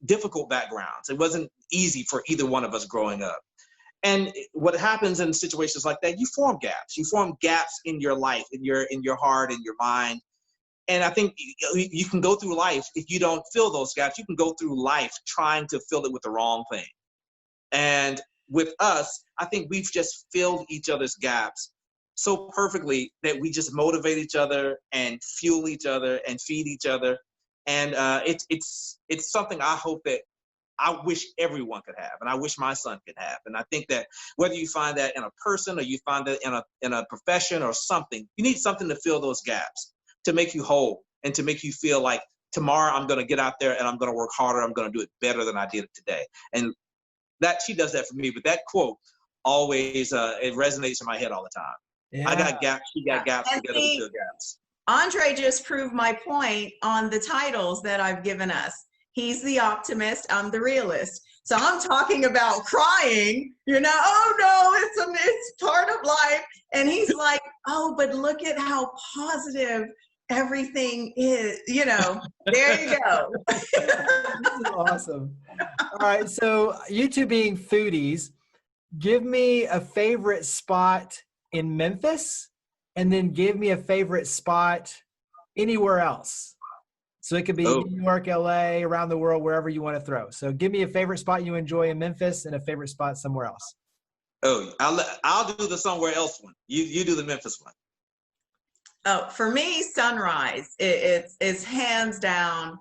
difficult backgrounds. It wasn't easy for either one of us growing up. And what happens in situations like that, you form gaps. You form gaps in your life, in your heart, in your mind. And I think you can go through life, if you don't fill those gaps, you can go through life trying to fill it with the wrong thing. And with us, I think we've just filled each other's gaps so perfectly that we just motivate each other and fuel each other and feed each other. And it's something I hope that I wish everyone could have, and I wish my son could have. And I think that whether you find that in a person or you find that in a profession or something, you need something to fill those gaps. to make you whole and to make you feel like tomorrow I'm going to get out there and I'm going to work harder. I'm going to do it better than I did it today. And that she does that for me. But that quote always it resonates in my head all the time. Yeah. I got gaps. She got gaps. And Together we fill gaps. Andre just proved my point on the titles that I've given us. He's the optimist. I'm the realist. So I'm talking about crying, you know, oh no, it's part of life. And he's like, oh, but look at how positive everything is, you know, there you go. This is awesome. All right. So you two being foodies, give me a favorite spot in Memphis and then give me a favorite spot anywhere else. So it could be New York, LA, around the world, wherever you want to throw. So give me a favorite spot you enjoy in Memphis and a favorite spot somewhere else. Oh, I'll do the somewhere else one. You do the Memphis one. Oh, for me, sunrise. It's hands down.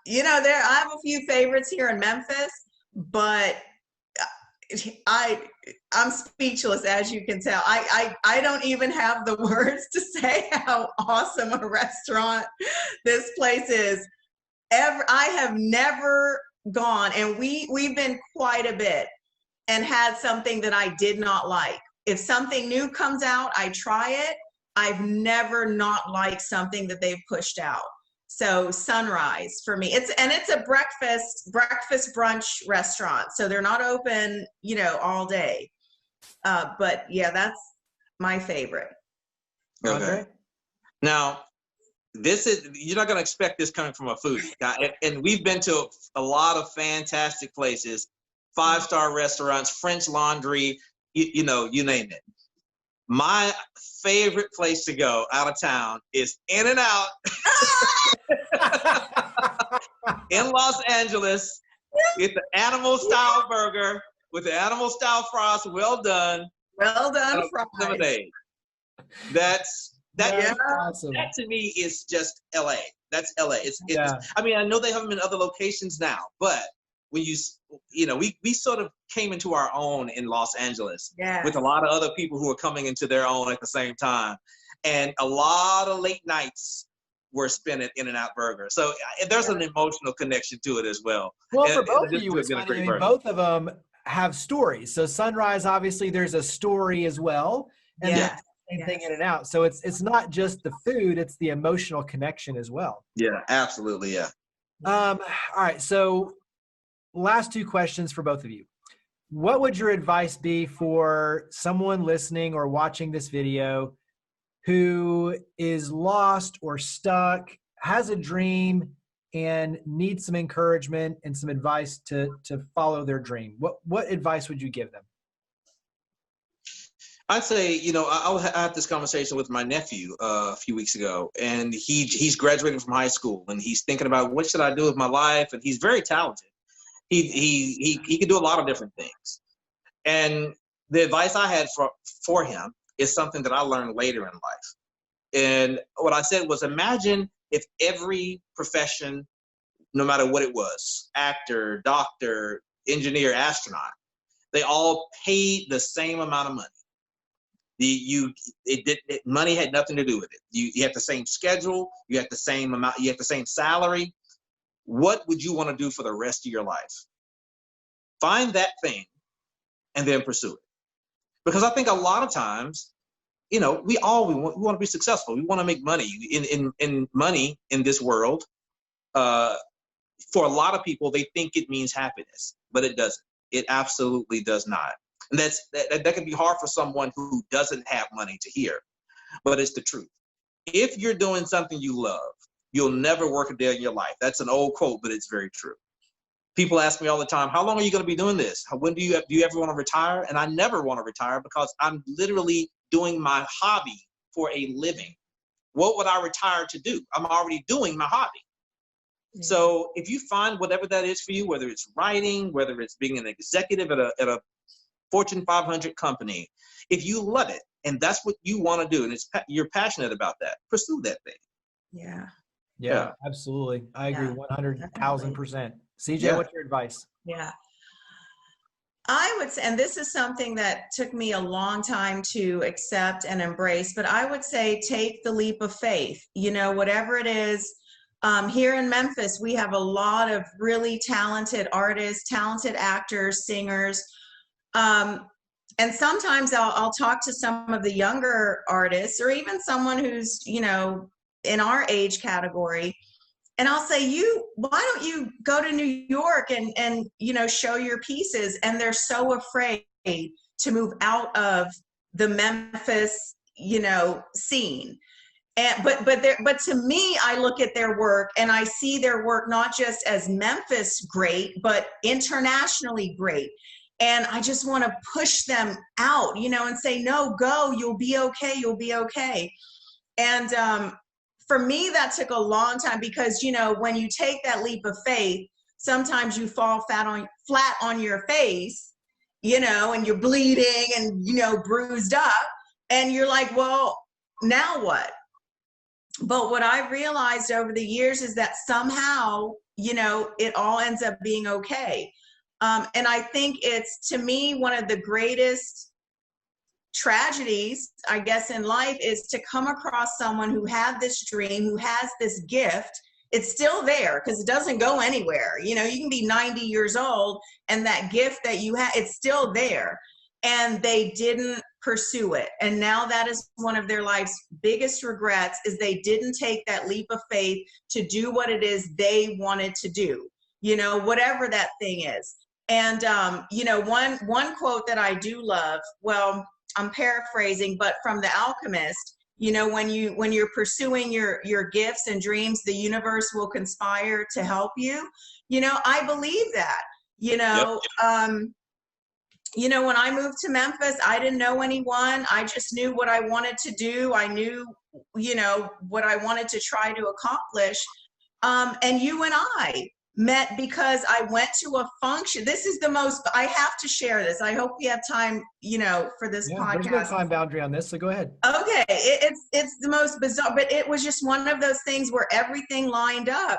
You know, I have a few favorites here in Memphis, but I'm speechless, as you can tell. I don't even have the words to say how awesome a restaurant this place is. I have never gone, and we've been quite a bit, and had something that I did not like. If something new comes out, I try it. I've never not liked something that they've pushed out. So sunrise for me. It's a breakfast brunch restaurant. So they're not open, you know, all day. But yeah, that's my favorite. Okay. Now, you're not going to expect this coming from a foodie. And we've been to a lot of fantastic places, 5-star restaurants, French Laundry, you know, you name it. My favorite place to go out of town is In-N-Out in Los Angeles. It's an animal style burger with the animal style fries. Well done fries. That awesome. That to me is just LA. That's LA. I mean, I know they have them in other locations now, but when you know, we sort of came into our own in Los Angeles with a lot of other people who were coming into their own at the same time. And a lot of late nights were spent at In-N-Out Burger. So there's an emotional connection to it as well. Well, for both of you, it's funny. I mean, both of them have stories. So Sunrise, obviously, there's a story as well. And same thing In-N-Out. So it's not just the food, it's the emotional connection as well. Yeah, absolutely, yeah. All right, so last two questions for both of you. What would your advice be for someone listening or watching this video who is lost or stuck, has a dream, and needs some encouragement and some advice to follow their dream? What advice would you give them? I'd say, you know, I had this conversation with my nephew a few weeks ago, and he's graduating from high school, and he's thinking about what should I do with my life, and he's very talented. He can do a lot of different things. And the advice I had for him is something that I learned later in life. And what I said was, imagine if every profession, no matter what it was, actor, doctor, engineer, astronaut, they all paid the same amount of money. Money had nothing to do with it. You had the same schedule, you had the same amount, you had the same salary. What would you want to do for the rest of your life? Find that thing and then pursue it. Because I think a lot of times, you know, we want to be successful. We want to make money. In money in this world, for a lot of people, they think it means happiness, but it doesn't. It absolutely does not. And that can be hard for someone who doesn't have money to hear, but it's the truth. If you're doing something you love, you'll never work a day in your life. That's an old quote, but it's very true. People ask me all the time, how long are you going to be doing this? When do you ever want to retire? And I never want to retire because I'm literally doing my hobby for a living. What would I retire to do? I'm already doing my hobby. Mm-hmm. So if you find whatever that is for you, whether it's writing, whether it's being an executive at a Fortune 500 company, if you love it and that's what you want to do and you're passionate about that, pursue that thing. Yeah, absolutely. I agree 100,000%. CJ, what's your advice? Yeah. I would say, and this is something that took me a long time to accept and embrace, but I would say take the leap of faith, whatever it is. Here in Memphis, we have a lot of really talented artists, talented actors, singers. And sometimes I'll talk to some of the younger artists, or even someone who's, in our age category. And I'll say, why don't you go to New York and show your pieces? And they're so afraid to move out of the Memphis, scene. But to me, I look at their work and I see their work not just as Memphis great, but internationally great. And I just want to push them out, and say, no, go, you'll be okay. You'll be okay. And for me, that took a long time because, when you take that leap of faith, sometimes you fall flat on your face, and you're bleeding and, bruised up. And you're like, well, now what? But what I realized over the years is that somehow, it all ends up being okay. And I think it's, to me, one of the greatest tragedies, I guess, in life is to come across someone who had this dream, who has this gift. It's still there because it doesn't go anywhere. You can be 90 years old and that gift that you had, it's still there. And they didn't pursue it. And now that is one of their life's biggest regrets, is they didn't take that leap of faith to do what it is they wanted to do, whatever that thing is. And, one quote that I do love, well, I'm paraphrasing, but from The Alchemist, when you're pursuing your gifts and dreams, the universe will conspire to help you. I believe that, Yep. When I moved to Memphis, I didn't know anyone. I just knew what I wanted to do. I knew, what I wanted to try to accomplish. And you and I met because I went to a function. This is the most, I have to share this. I hope we have time, for this podcast. There's no time boundary on this, so go ahead. Okay. It's the most bizarre, but it was just one of those things where everything lined up.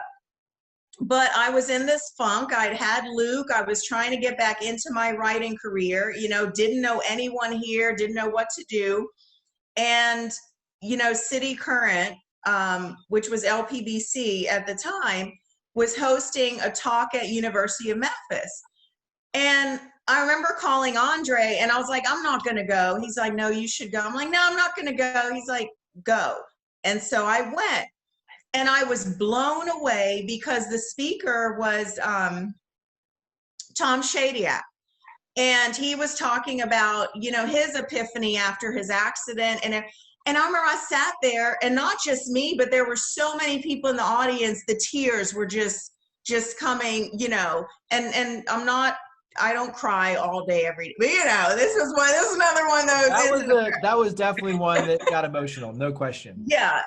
But I was in this funk. I'd had Luke. I was trying to get back into my writing career, didn't know anyone here, didn't know what to do. And, City Current, which was LPBC at the time, was hosting a talk at University of Memphis. And I remember calling Andre and I was like, I'm not going to go. He's like, no, you should go. I'm like, no, I'm not going to go. He's like, go. And so I went. And I was blown away because the speaker was Tom Shadyac. And he was talking about, his epiphany after his accident. And I remember I sat there, and not just me, but there were so many people in the audience, the tears were just coming, and I don't cry all day every day. But, this is another one of those. That was definitely one that got emotional, no question. Yeah,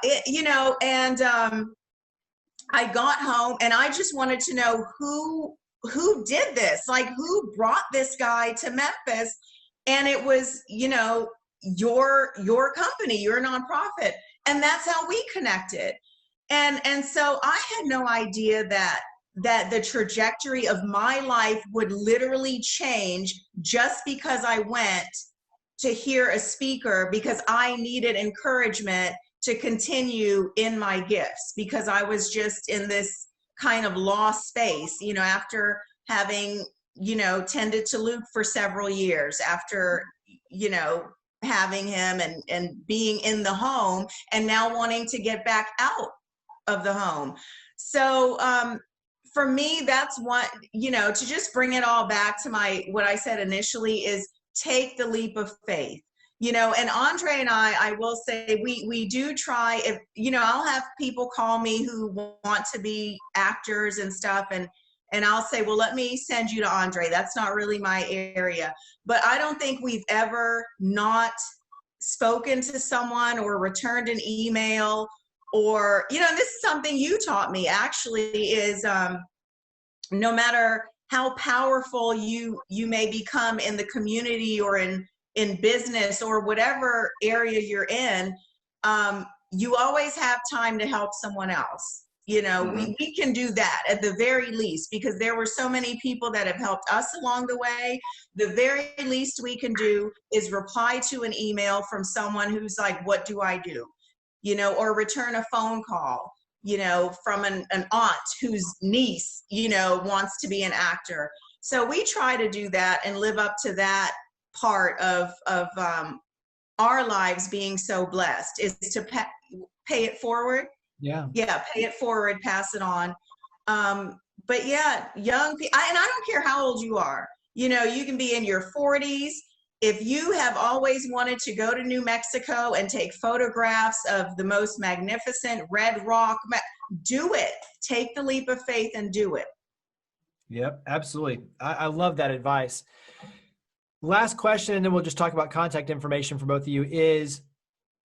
and I got home and I just wanted to know who did this, like who brought this guy to Memphis. And it was, your company, your nonprofit, and that's how we connected. And so I had no idea that the trajectory of my life would literally change just because I went to hear a speaker, because I needed encouragement to continue in my gifts, because I was just in this kind of lost space, after having, tended to Luke for several years, after, having him and being in the home, and now wanting to get back out of the home. So, for me, that's what, to just bring it all back to what I said initially is take the leap of faith, and Andre and I will say, we do try, if, I'll have people call me who want to be actors and stuff. And I'll say, well, let me send you to Andre. That's not really my area. But I don't think we've ever not spoken to someone or returned an email, or, this is something you taught me actually, is no matter how powerful you may become in the community or in business or whatever area you're in, you always have time to help someone else. You know, we can do that at the very least, because there were so many people that have helped us along the way. The very least we can do is reply to an email from someone who's like, what do I do? You know, or return a phone call, you know, from an aunt whose niece, you know, wants to be an actor. So we try to do that and live up to that part of our lives being so blessed, is to pay it forward. Yeah, pay it forward, pass it on. But yeah, young people, and I don't care how old you are, you know, you can be in your 40s. If you have always wanted to go to New Mexico and take photographs of the most magnificent red rock, do it. Take the leap of faith and do it. Yep, absolutely. I love that advice. Last question, and then we'll just talk about contact information for both of you, is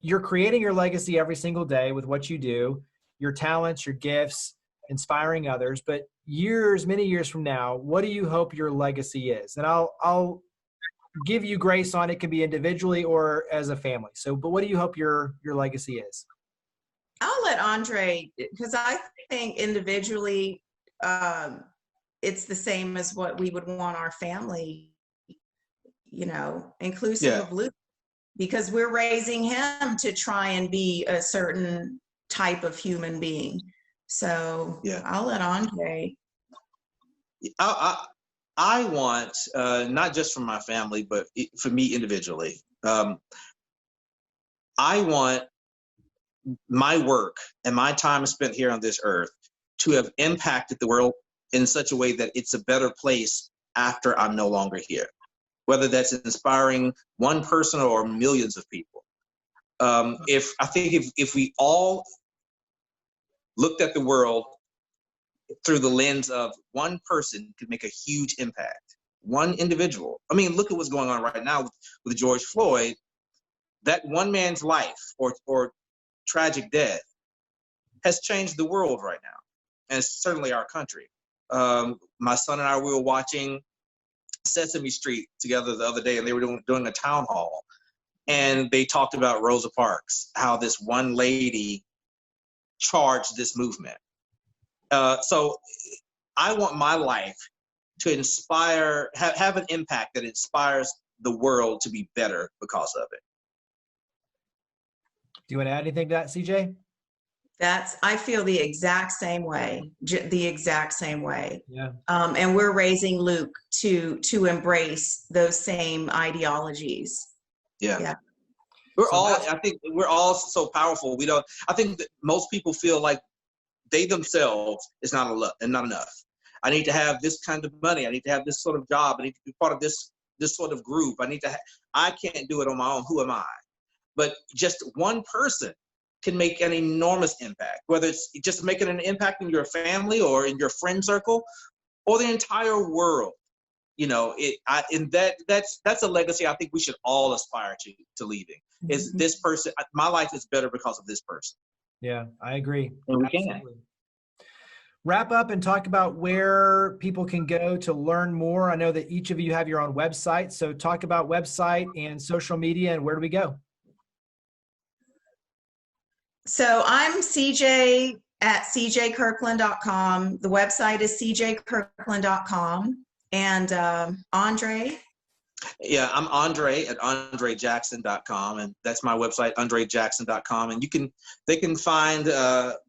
you're creating your legacy every single day with what you do, your talents, your gifts, inspiring others. But many years from now, what do you hope your legacy is? And I'll give you grace on it. Can be individually or as a family. So, but what do you hope your legacy is? I'll let Andre, because I think individually, it's the same as what we would want our family, you know, inclusive of Luke, because we're raising him to try and be a certain type of human being. So I'll let Andre. I want, not just for my family, but for me individually, I want my work and my time spent here on this earth to have impacted the world in such a way that it's a better place after I'm no longer here, whether that's inspiring one person or millions of people. If we all looked at the world through the lens of one person could make a huge impact, one individual. I mean, look at what's going on right now with George Floyd. That one man's life or tragic death has changed the world right now, and certainly our country. My son and I, we were watching Sesame Street together the other day, and they were doing a town hall, and they talked about Rosa Parks, how this one lady charged this movement. So I want my life to inspire, have an impact that inspires the world to be better because of it. Do you want to add anything to that, CJ? I feel the exact same way, the exact same way. Yeah. And we're raising Luke to embrace those same ideologies. Yeah. I think we're all so powerful. I think that most people feel like they themselves is not enough. I need to have this kind of money. I need to have this sort of job. I need to be part of this sort of group. I can't do it on my own. Who am I? But just one person can make an enormous impact, whether it's just making an impact in your family or in your friend circle or the entire world. You know, that's a legacy I think we should all aspire to leaving. Is this person, my life is better because of this person. Yeah, I agree. And we Absolutely. can. Wrap up and talk about where people can go to learn more. I know that each of you have your own website, so talk about website and social media, and where do we go? So I'm CJ at cjkirkland.com. The website is cjkirkland.com. And Andre? Yeah, I'm Andre at andrejackson.com, and that's my website, andrejackson.com. And they can find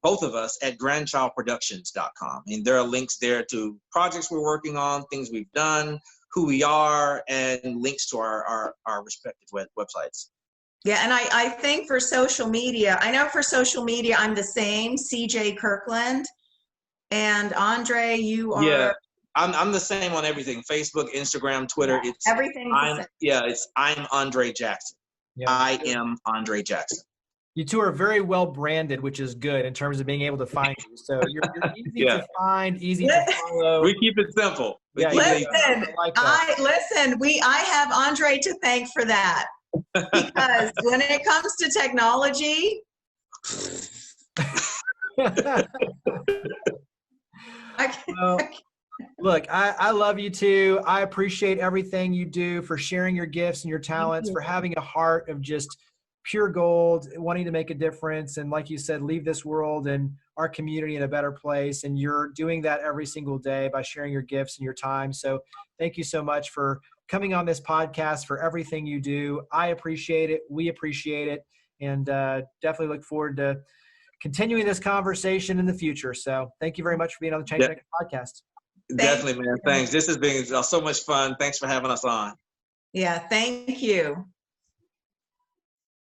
both of us at grandchildproductions.com. And there are links there to projects we're working on, things we've done, who we are, and links to our respective websites. Yeah, and I think for social media, I know for social media, I'm the same, CJ Kirkland. And Andre, you are... Yeah. I'm the same on everything. Facebook, Instagram, Twitter. Yeah, everything's the same. Yeah, I'm Andre Jackson. Yeah. I am Andre Jackson. You two are very well branded, which is good in terms of being able to find you. So you're easy to find, easy to follow. We keep it simple. Listen, I have Andre to thank for that. Because when it comes to technology, look, I love you too. I appreciate everything you do, for sharing your gifts and your talents, for having a heart of just pure gold, wanting to make a difference. And like you said, leave this world and our community in a better place. And you're doing that every single day by sharing your gifts and your time. So thank you so much for coming on this podcast, for everything you do. I appreciate it. We appreciate it. And definitely look forward to continuing this conversation in the future. So thank you very much for being on the ChangeMakers podcast. Definitely, man. Thanks. This has been so much fun. Thanks for having us on. Yeah, thank you.